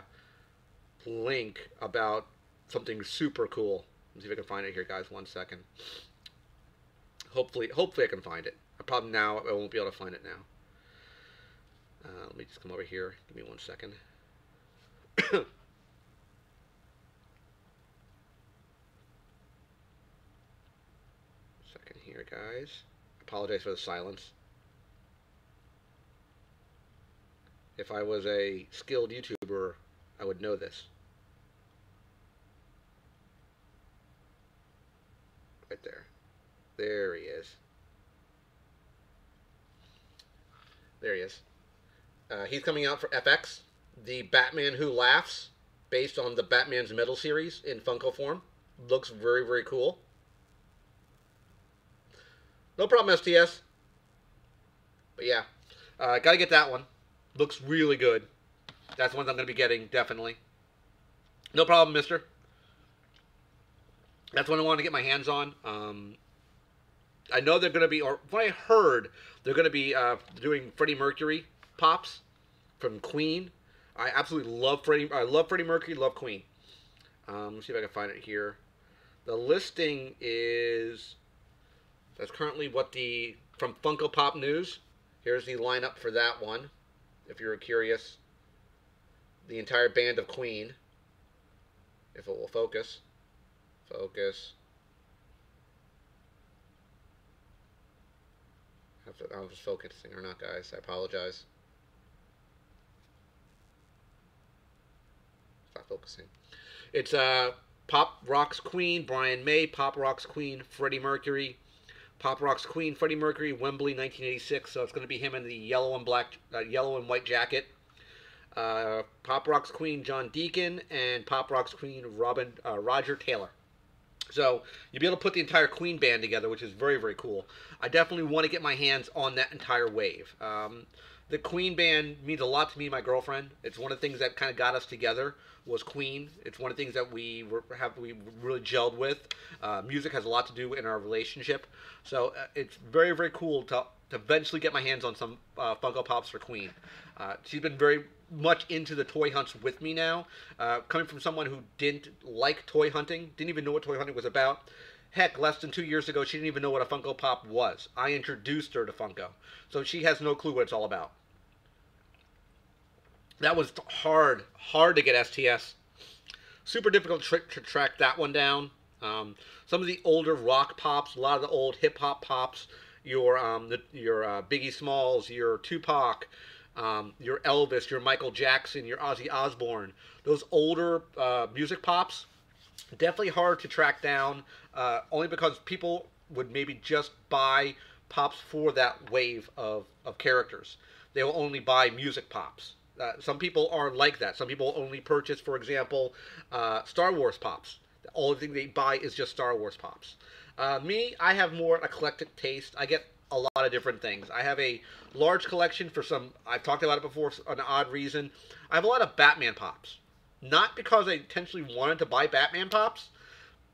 link about something super cool. Let's see if I can find it here, guys. 1 second. Hopefully I can find it. I won't be able to find it now. Let me just come over here. Give me 1 second. Second here, guys. Apologize for the silence. If I was a skilled YouTuber, I would know this. Right there. There he is. There he is. He's coming out for FX. The Batman Who Laughs, based on the Batman's Metal series in Funko form. Looks very, very cool. No problem, STS. But yeah, gotta get that one. Looks really good. That's one I'm going to be getting, definitely. No problem, mister. That's one I want to get my hands on. I know they're going to be, or what I heard, they're going to be doing Freddie Mercury pops from Queen. I absolutely love Freddie Mercury, love Queen. Let's see if I can find it here. The listing is, that's currently from Funko Pop News. Here's the lineup for that one, if you're curious. The entire band of Queen. If it will focus. Focus. I don't know if it's focusing or not, guys. I apologize. Stop focusing. It's Pop Rocks Queen, Brian May. Pop Rocks Queen, Freddie Mercury. Pop Rocks Queen, Freddie Mercury, Wembley, 1986. So it's going to be him in the yellow and white jacket. Pop Rocks Queen, John Deacon, and Pop Rocks Queen, Roger Taylor. So you'll be able to put the entire Queen band together, which is very, very cool. I definitely want to get my hands on that entire wave. The Queen band means a lot to me and my girlfriend. It's one of the things that kind of got us together was Queen. It's one of the things that we really gelled with. Music has a lot to do in our relationship. So it's very, very cool to eventually get my hands on some Funko Pops for Queen. She's been very much into the toy hunts with me now. Coming from someone who didn't like toy hunting, didn't even know what toy hunting was about. Heck, less than 2 years ago, she didn't even know what a Funko Pop was. I introduced her to Funko. So she has no clue what it's all about. That was hard to get STS. Super difficult to track that one down. Some of the older rock pops, a lot of the old hip hop pops, your Biggie Smalls, your Tupac, your Elvis, your Michael Jackson, your Ozzy Osbourne, those older music pops, definitely hard to track down, only because people would maybe just buy pops for that wave of characters. They will only buy music pops. Some people are like that. Some people only purchase, for example, Star Wars pops. The only thing they buy is just Star Wars pops. Me, I have more eclectic taste. I get a lot of different things. I have a large collection for some, I've talked about it before, an odd reason. I have a lot of Batman pops. Not because I intentionally wanted to buy Batman pops,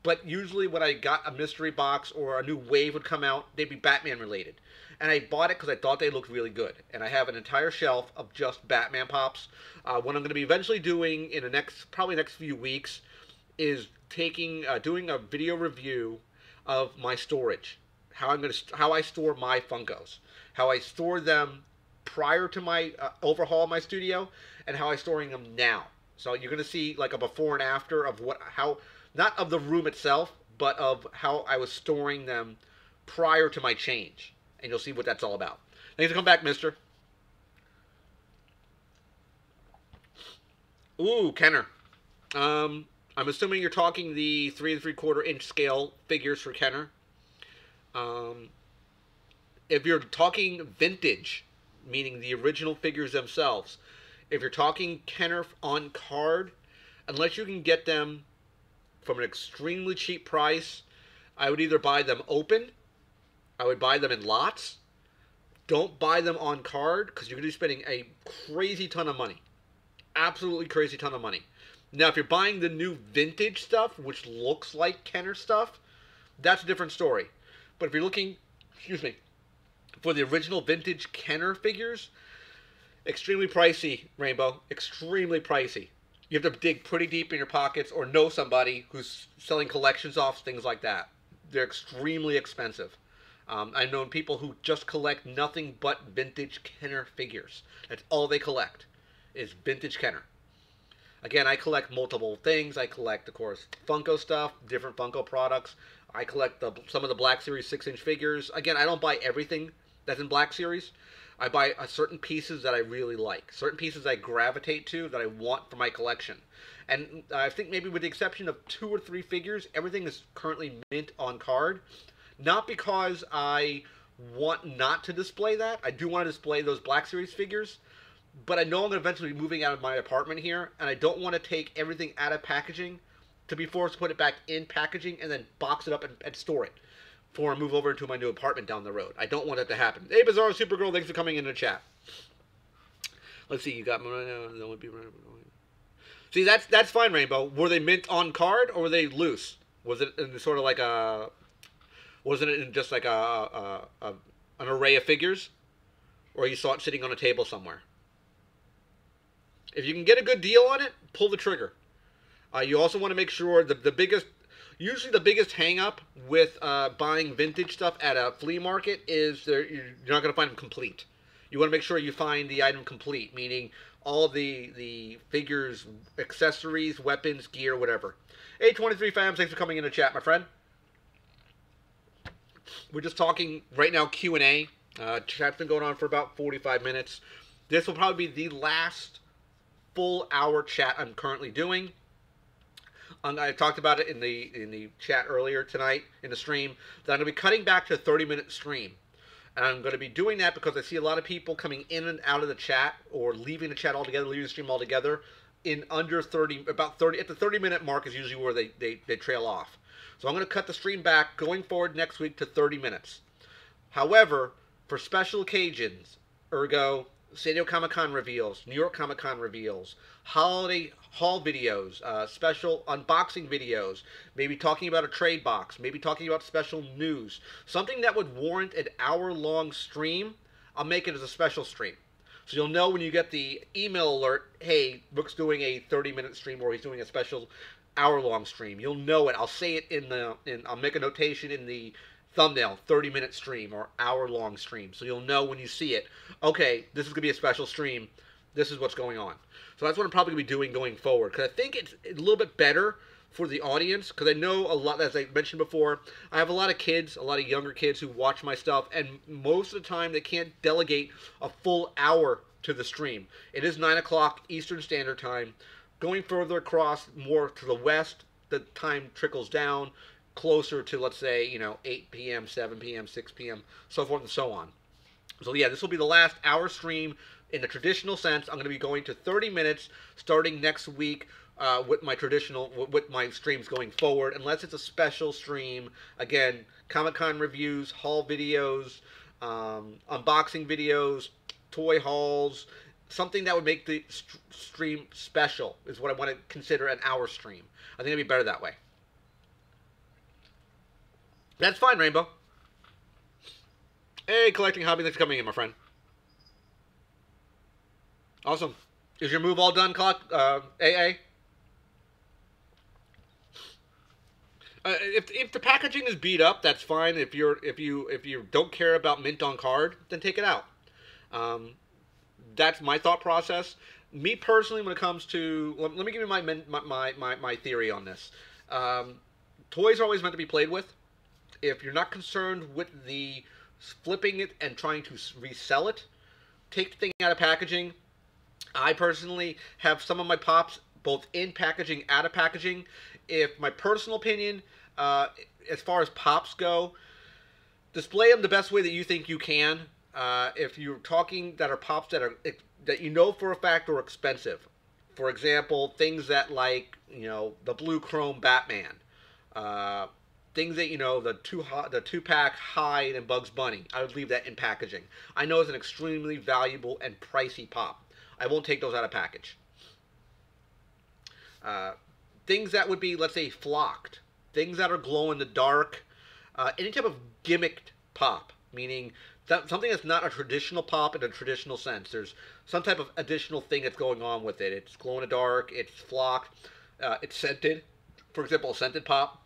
but usually when I got a mystery box or a new wave would come out, they'd be Batman related. And I bought it because I thought they looked really good. And I have an entire shelf of just Batman pops. What I'm going to be eventually doing in the probably next few weeks is doing a video review of my storage. How I store my Funkos. How I store them prior to my overhaul of my studio, and how I'm storing them now. So you're going to see like a before and after of not of the room itself, but of how I was storing them prior to my change. And you'll see what that's all about. Thanks for coming back, mister. Ooh, Kenner. I'm assuming you're talking the 3 3/4 inch scale figures for Kenner. If you're talking vintage meaning the original figures themselves. If you're talking Kenner on card, unless you can get them from an extremely cheap price, I would either buy them open, I would buy them in lots. Don't buy them on card because you're going to be spending a crazy ton of money. Absolutely crazy ton of money. Now, if you're buying the new vintage stuff, which looks like Kenner stuff, that's a different story. But if you're looking, excuse me, for the original vintage Kenner figures, extremely pricey, Rainbow. Extremely pricey. You have to dig pretty deep in your pockets or know somebody who's selling collections off, things like that. They're extremely expensive. I've known people who just collect nothing but vintage Kenner figures. That's all they collect, is vintage Kenner. Again, I collect multiple things. I collect, of course, Funko stuff, different Funko products. I collect some of the Black Series 6-inch figures. Again, I don't buy everything that's in Black Series. I buy certain pieces that I really like, certain pieces I gravitate to that I want for my collection. And I think maybe with the exception of 2 or 3 figures, everything is currently mint on card. Not because I want not to display that. I do want to display those Black Series figures. But I know I'm going to eventually be moving out of my apartment here. And I don't want to take everything out of packaging to be forced to put it back in packaging and then box it up and store it before I move over into my new apartment down the road. I don't want that to happen. Hey, Bizarro Supergirl, thanks for coming in the chat. Let's see, you got... See, that's fine, Rainbow. Were they mint on card or were they loose? Was it in sort of like a... Wasn't it in just like an array of figures? Or you saw it sitting on a table somewhere? If you can get a good deal on it, pull the trigger. You also want to make sure usually the biggest hang-up with buying vintage stuff at a flea market is you're not going to find them complete. You want to make sure you find the item complete, meaning all the figures, accessories, weapons, gear, whatever. Hey, 23 fams, thanks for coming in the chat, my friend. We're just talking right now Q&A. Chat's been going on for about 45 minutes. This will probably be the last full hour chat I'm currently doing. I talked about it in the chat earlier tonight in the stream that I'm going to be cutting back to a 30-minute stream. And I'm going to be doing that because I see a lot of people coming in and out of the chat or leaving the chat altogether, leaving the stream altogether in under 30, about 30, at the 30-minute mark is usually where they trail off. So I'm going to cut the stream back going forward next week to 30 minutes. However, for special occasions, ergo San Diego Comic-Con reveals, New York Comic-Con reveals, holiday haul videos, special unboxing videos, maybe talking about a trade box, maybe talking about special news, something that would warrant an hour-long stream, I'll make it as a special stream. So you'll know when you get the email alert, hey, Rook's doing a 30-minute stream or he's doing a special hour-long stream. You'll know it. I'll say it I'll make a notation in the thumbnail, 30-minute stream or hour-long stream. So you'll know when you see it, okay, this is going to be a special stream. This is what's going on. So that's what I'm probably going to be doing going forward. Because I think it's a little bit better for the audience. Because I know a lot, as I mentioned before, I have a lot of kids, a lot of younger kids who watch my stuff. And most of the time, they can't delegate a full hour to the stream. It is 9 o'clock Eastern Standard Time. Going further across, more to the west, the time trickles down closer to, let's say, 8 p.m., 7 p.m., 6 p.m., so forth and so on. So yeah, this will be the last hour stream in the traditional sense. I'm going to be going to 30 minutes starting next week with my streams going forward, unless it's a special stream. Again, Comic-Con reviews, haul videos, unboxing videos, toy hauls, something that would make the stream special is what I want to consider an hour stream. I think it'd be better that way. That's fine, Rainbow. Hey, Collecting Hobby, thanks for coming in, my friend. Awesome. Is your move all done, AA? If the packaging is beat up, that's fine. If you don't care about mint on card, then take it out. That's my thought process. Me personally, when it comes to, let me give you my theory on this. Toys are always meant to be played with. If you're not concerned with the flipping it and trying to resell it, take the thing out of packaging. I personally have some of my pops both in packaging, out of packaging. If my personal opinion, as far as pops go, display them the best way that you think you can. if you're talking that are pops that you know for a fact are expensive. For example, things that like the blue chrome Batman, uh, things that the 2-pack Hyde and Bugs Bunny. I would leave that in packaging. I know it's an extremely valuable and pricey pop. I won't take those out of package. Uh, Things that would be, let's say, flocked, things that are glow in the dark, any type of gimmicked pop, meaning something that's not a traditional pop in a traditional sense. There's some type of additional thing that's going on with it. It's glow in the dark, it's flocked, it's scented. For example, a scented pop.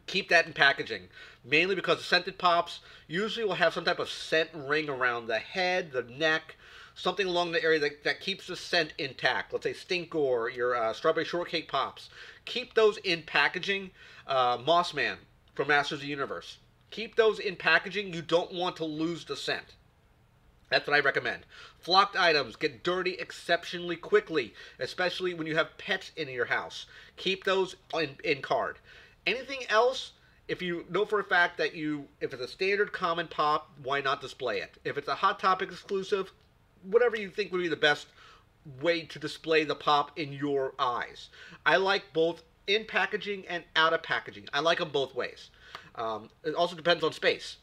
Keep that in packaging, mainly because the scented pops usually will have some type of scent ring around the head, the neck, something along the area that keeps the scent intact. Let's say Stinkor, your strawberry shortcake pops. Keep those in packaging. Mossman from Masters of the Universe. Keep those in packaging. You don't want to lose the scent. That's what I recommend. Flocked items get dirty exceptionally quickly, especially when you have pets in your house. Keep those in card. Anything else, if you know for a fact that if it's a standard common pop, why not display it? If it's a Hot Topic exclusive, whatever you think would be the best way to display the pop in your eyes. I like both in packaging and out of packaging. I like them both ways. It also depends on space.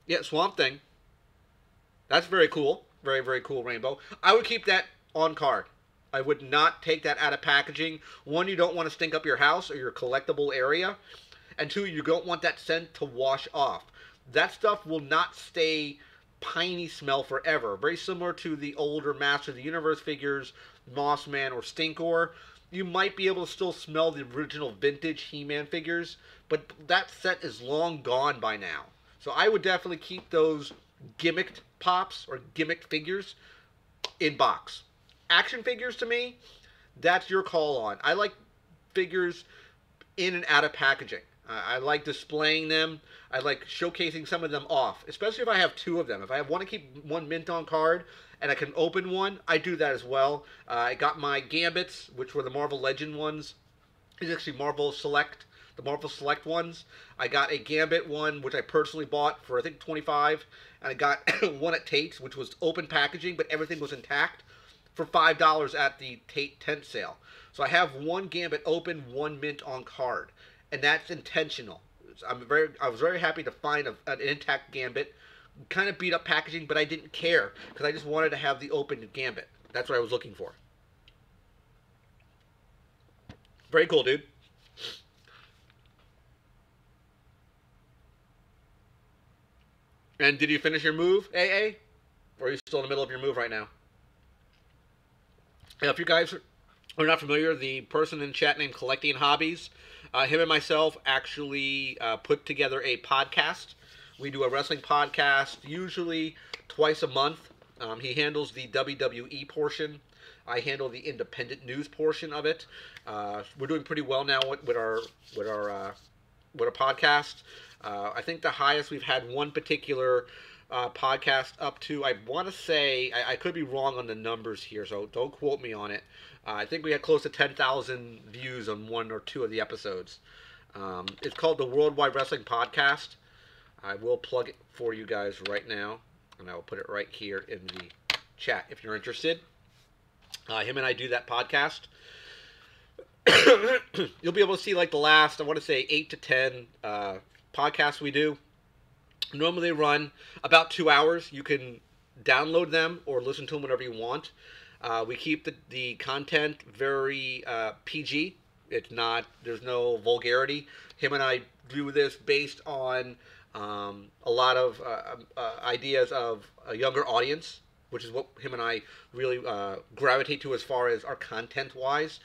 Yeah, Swamp Thing. That's very cool. Very, very cool rainbow. I would keep that on card. I would not take that out of packaging. One, you don't want to stink up your house or your collectible area. And two, you don't want that scent to wash off. That stuff will not stay piney smell forever. Very similar to the older Master of the Universe figures, Mossman or Stinkor. You might be able to still smell the original vintage He-Man figures, but that set is long gone by now. So I would definitely keep those gimmicked pops or gimmicked figures in box. Action figures, to me, that's your call on. I like figures in and out of packaging. I like displaying them. I like showcasing some of them off, especially if I have two of them. If I want to keep one mint on card and I can open one, I do that as well. I got my Gambits, which were the Marvel Legend ones. It's actually Marvel Select, the Marvel Select ones. I got a Gambit one, which I personally bought for, I think, $25. And I got one at Tate's, which was open packaging, but everything was intact, for $5 at the Tate tent sale. So I have one Gambit open, one mint on card, and that's intentional. I was very happy to find an intact Gambit, kind of beat up packaging, but I didn't care because I just wanted to have the open Gambit. That's what I was looking for. Very cool, dude. And did you finish your move, AA? Or are you still in the middle of your move right now? Now, if you guys are not familiar, the person in chat named Collecting Hobbies, him and myself actually put together a podcast. We do a wrestling podcast usually twice a month. He handles the WWE portion. I handle the independent news portion of it. We're doing pretty well now with our podcast. I think the highest we've had one particular podcast up to, I want to say, I could be wrong on the numbers here, so don't quote me on it. I think we had close to 10,000 views on one or two of the episodes. It's called the Worldwide Wrestling Podcast. I will plug it for you guys right now, and I will put it right here in the chat if you're interested. Him and I do that podcast. You'll be able to see like the last, I want to say, 8 to 10 podcasts we do. Normally run about 2 hours. You can download them or listen to them whenever you want. We keep the content very PG. It's not, there's no vulgarity. Him and I do this based on a lot of ideas of a younger audience, which is what him and I really gravitate to as far as our content-wise.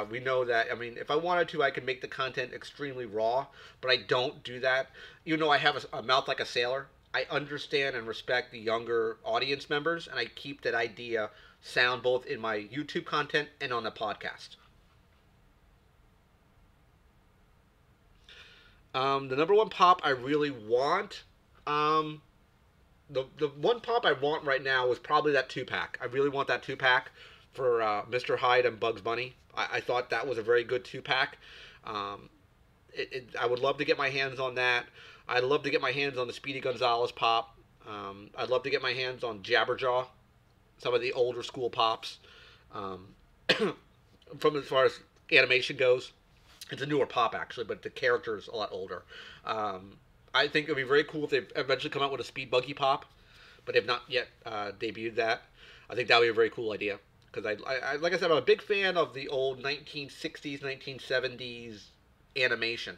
We know that, I mean, if I wanted to, I could make the content extremely raw, but I don't do that. You know, I have a mouth like a sailor. I understand and respect the younger audience members, and I keep that idea sound both in my YouTube content and on the podcast. The number one pop I really want, the one pop I want right now is probably that 2-pack. I really want that 2-pack for Mr. Hyde and Bugs Bunny. I thought that was a very good 2-pack. I would love to get my hands on that. I'd love to get my hands on the Speedy Gonzalez pop. I'd love to get my hands on Jabberjaw, some of the older school pops. Um, from as far as animation goes, it's a newer pop actually, but the character is a lot older. Um, I think it would be very cool if they eventually come out with a Speed Buggy pop, but they've not yet debuted that. I think that would be a very cool idea because like I said, I'm a big fan of the old 1960s, 1970s animation.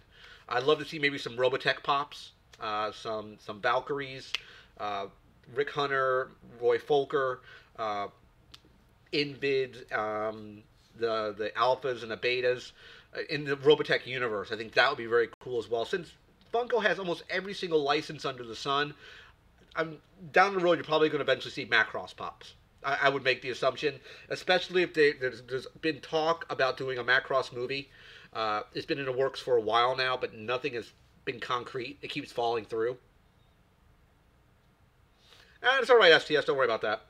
I'd love to see maybe some Robotech pops, some Valkyries, uh, Rick Hunter, Roy Folker, Invid, the alphas and the betas in the Robotech universe. I think that would be very cool as well. Since Funko has almost every single license under the sun, I'm down the road. You're probably going to eventually see Macross pops. I would make the assumption, especially if there's been talk about doing a Macross movie. It's been in the works for a while now, but nothing has been concrete. It keeps falling through. It's all right, STS. Don't worry about that.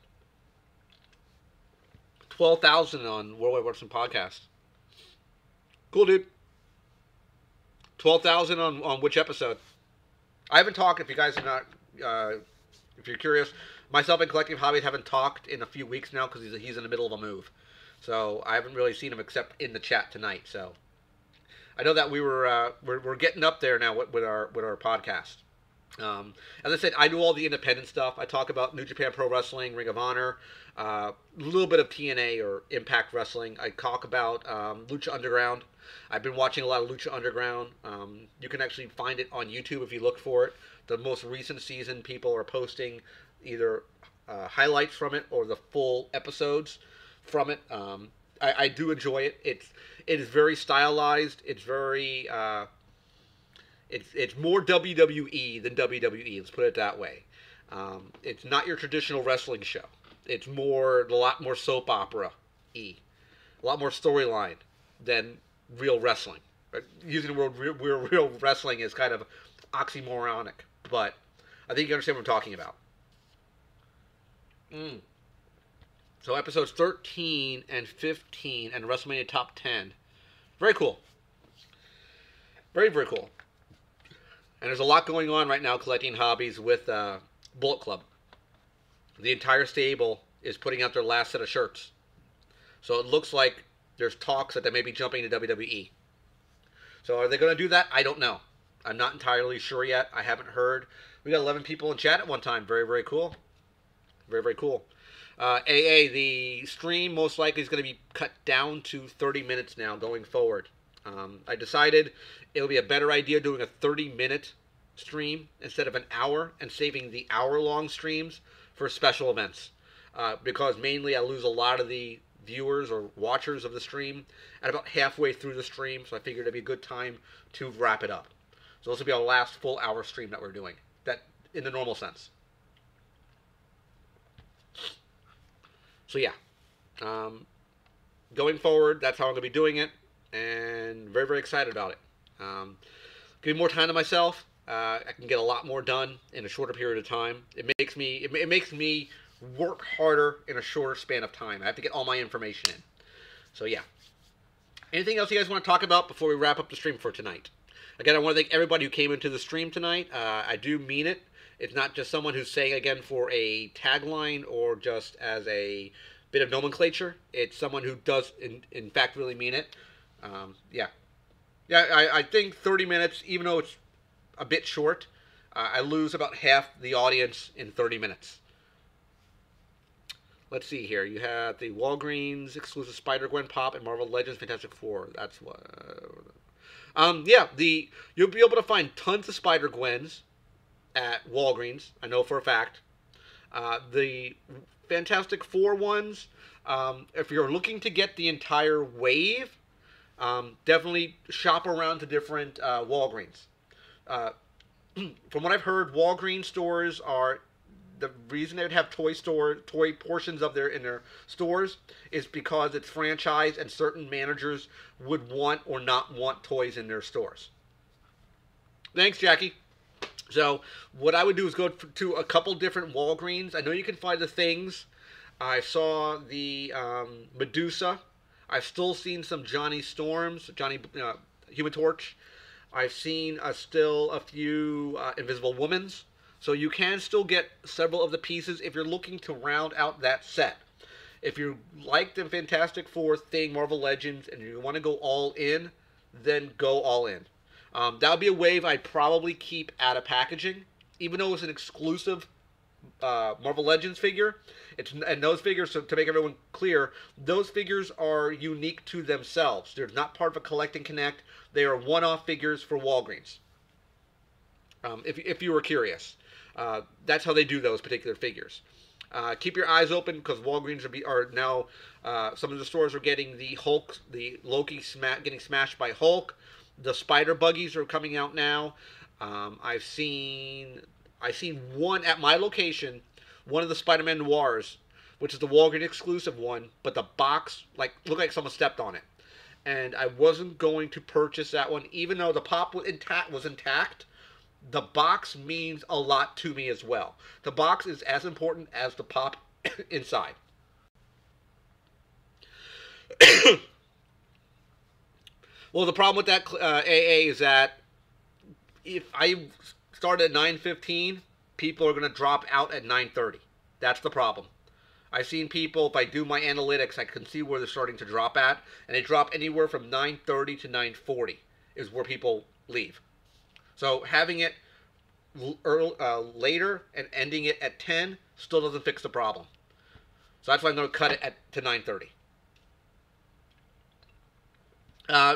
12,000 on Worldwide Wrestling Podcast. Cool, dude. 12,000 on which episode? I haven't talked. If you guys are not, if you're curious, myself and Collective Hobbies haven't talked in a few weeks now because he's in the middle of a move. So I haven't really seen him except in the chat tonight. So I know that we're getting up there now with our podcast. As I said, I do all the independent stuff. I talk about New Japan Pro Wrestling, Ring of Honor, a little bit of TNA or Impact Wrestling. I talk about Lucha Underground. I've been watching a lot of Lucha Underground. You can actually find it on YouTube if you look for it. The most recent season, people are posting either highlights from it or the full episodes from it. I do enjoy it. It is very stylized. It's very it's more WWE than WWE. Let's put it that way. It's not your traditional wrestling show. It's a lot more soap opera-y, a lot more storyline than real wrestling. Using the word real wrestling is kind of oxymoronic, but I think you understand what I'm talking about. So episodes 13 and 15 and WrestleMania Top 10. Very cool. Very, very cool. And there's a lot going on right now collecting hobbies with Bullet Club. The entire stable is putting out their last set of shirts. So it looks like there's talks that they may be jumping to WWE. So are they going to do that? I don't know. I'm not entirely sure yet. I haven't heard. We got 11 people in chat at one time. Very, very cool. Very, very cool. AA, the stream most likely is going to be cut down to 30 minutes now going forward. I decided it'll be a better idea doing a 30-minute stream instead of an hour and saving the hour-long streams for special events. Because mainly I lose a lot of the viewers or watchers of the stream at about halfway through the stream, so I figured it'd be a good time to wrap it up. So this will be our last full hour stream that we're doing, that in the normal sense. So yeah, going forward, that's how I'm going to be doing it, and very, very excited about it. Give me more time to myself. I can get a lot more done in a shorter period of time. It makes me work harder in a shorter span of time. I have to get all my information in. So yeah. Anything else you guys want to talk about before we wrap up the stream for tonight? Again, I want to thank everybody who came into the stream tonight. I do mean it. It's not just someone who's saying again for a tagline or just as a bit of nomenclature. It's someone who does, in fact, really mean it. Yeah. I think 30 minutes, even though it's a bit short, I lose about half the audience in 30 minutes. Let's see here. You have the Walgreens exclusive Spider-Gwen pop and Marvel Legends Fantastic Four. That's what. Yeah, you'll be able to find tons of Spider-Gwens at Walgreens. I know for a fact. The Fantastic Four ones. If you're looking to get the entire wave, definitely shop around to different Walgreens. From what I've heard, Walgreens stores are. The reason they would have toy portions of in their stores is because it's franchise and certain managers would want or not want toys in their stores. Thanks, Jackie. So what I would do is go to a couple different Walgreens. I know you can find the things. I saw the Medusa. I've still seen some Johnny Storms, Human Torch. I've seen still a few Invisible Womans. So you can still get several of the pieces if you're looking to round out that set. If you like the Fantastic Four thing, Marvel Legends, and you want to go all in, then go all in. That would be a wave I'd probably keep out of packaging, even though it's an exclusive Marvel Legends figure. And those figures, to make everyone clear, those figures are unique to themselves. They're not part of a collect and connect. They are one-off figures for Walgreens. If you were curious, that's how they do those particular figures. Keep your eyes open because Walgreens are now some of the stores are getting the Loki getting smashed by Hulk. The Spider Buggies are coming out now. I've seen one at my location, one of the Spider-Man Noirs, which is the Walgreens exclusive one, but the box looked like someone stepped on it, and I wasn't going to purchase that one, even though the pop was intact. The box means a lot to me as well. The box is as important as the pop inside. Well, the problem with that AA is that if I start at 9:15, people are going to drop out at 9:30. That's the problem. I've seen people, if I do my analytics, I can see where they're starting to drop at, and they drop anywhere from 9:30 to 9:40 is where people leave. So having it later and ending it at 10 still doesn't fix the problem. So that's why I'm going to cut it to 9:30.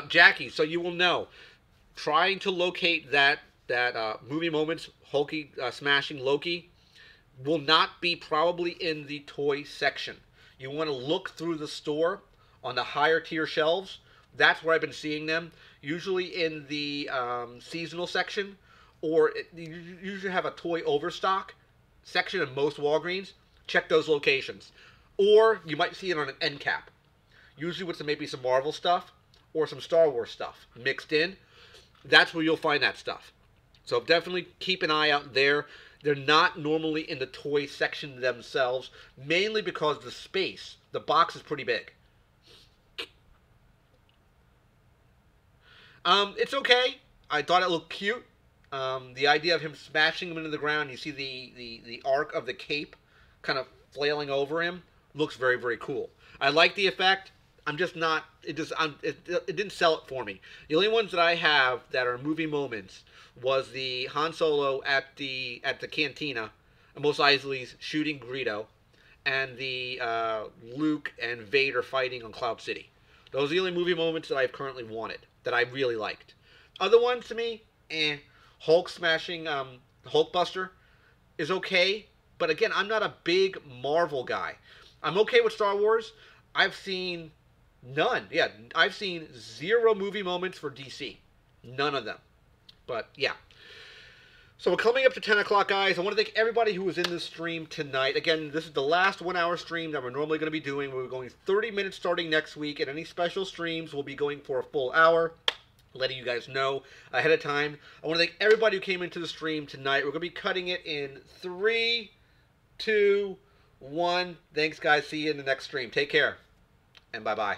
Jackie, so you will know, trying to locate that movie moments Hulky smashing Loki will not be probably in the toy section. You want to look through the store on the higher tier shelves. That's where I've been seeing them. Usually in the seasonal section, or you usually have a toy overstock section in most Walgreens. Check those locations. Or you might see it on an end cap. Usually with maybe some Marvel stuff or some Star Wars stuff mixed in. That's where you'll find that stuff. So definitely keep an eye out there. They're not normally in the toy section themselves, mainly because the space, the box is pretty big. It's okay. I thought it looked cute. The idea of him smashing him into the ground, you see the arc of the cape kind of flailing over him, looks very, very cool. I like the effect. I'm just not, it didn't sell it for me. The only ones that I have that are movie moments was the Han Solo at the cantina, Mos Eisley's shooting Greedo, and the Luke and Vader fighting on Cloud City. Those are the only movie moments that I've currently wanted, that I really liked. Other ones to me, Hulk smashing Hulkbuster is okay, but again, I'm not a big Marvel guy. I'm okay with Star Wars. I've seen none. Yeah, I've seen 0 movie moments for DC. None of them. But, yeah. So we're coming up to 10 o'clock, guys. I want to thank everybody who was in this stream tonight. Again, this is the last 1-hour stream that we're normally going to be doing. We're going 30 minutes starting next week, and any special streams will be going for a full hour. Letting you guys know ahead of time. I want to thank everybody who came into the stream tonight. We're going to be cutting it in 3, 2, 1. Thanks, guys. See you in the next stream. Take care, and bye-bye.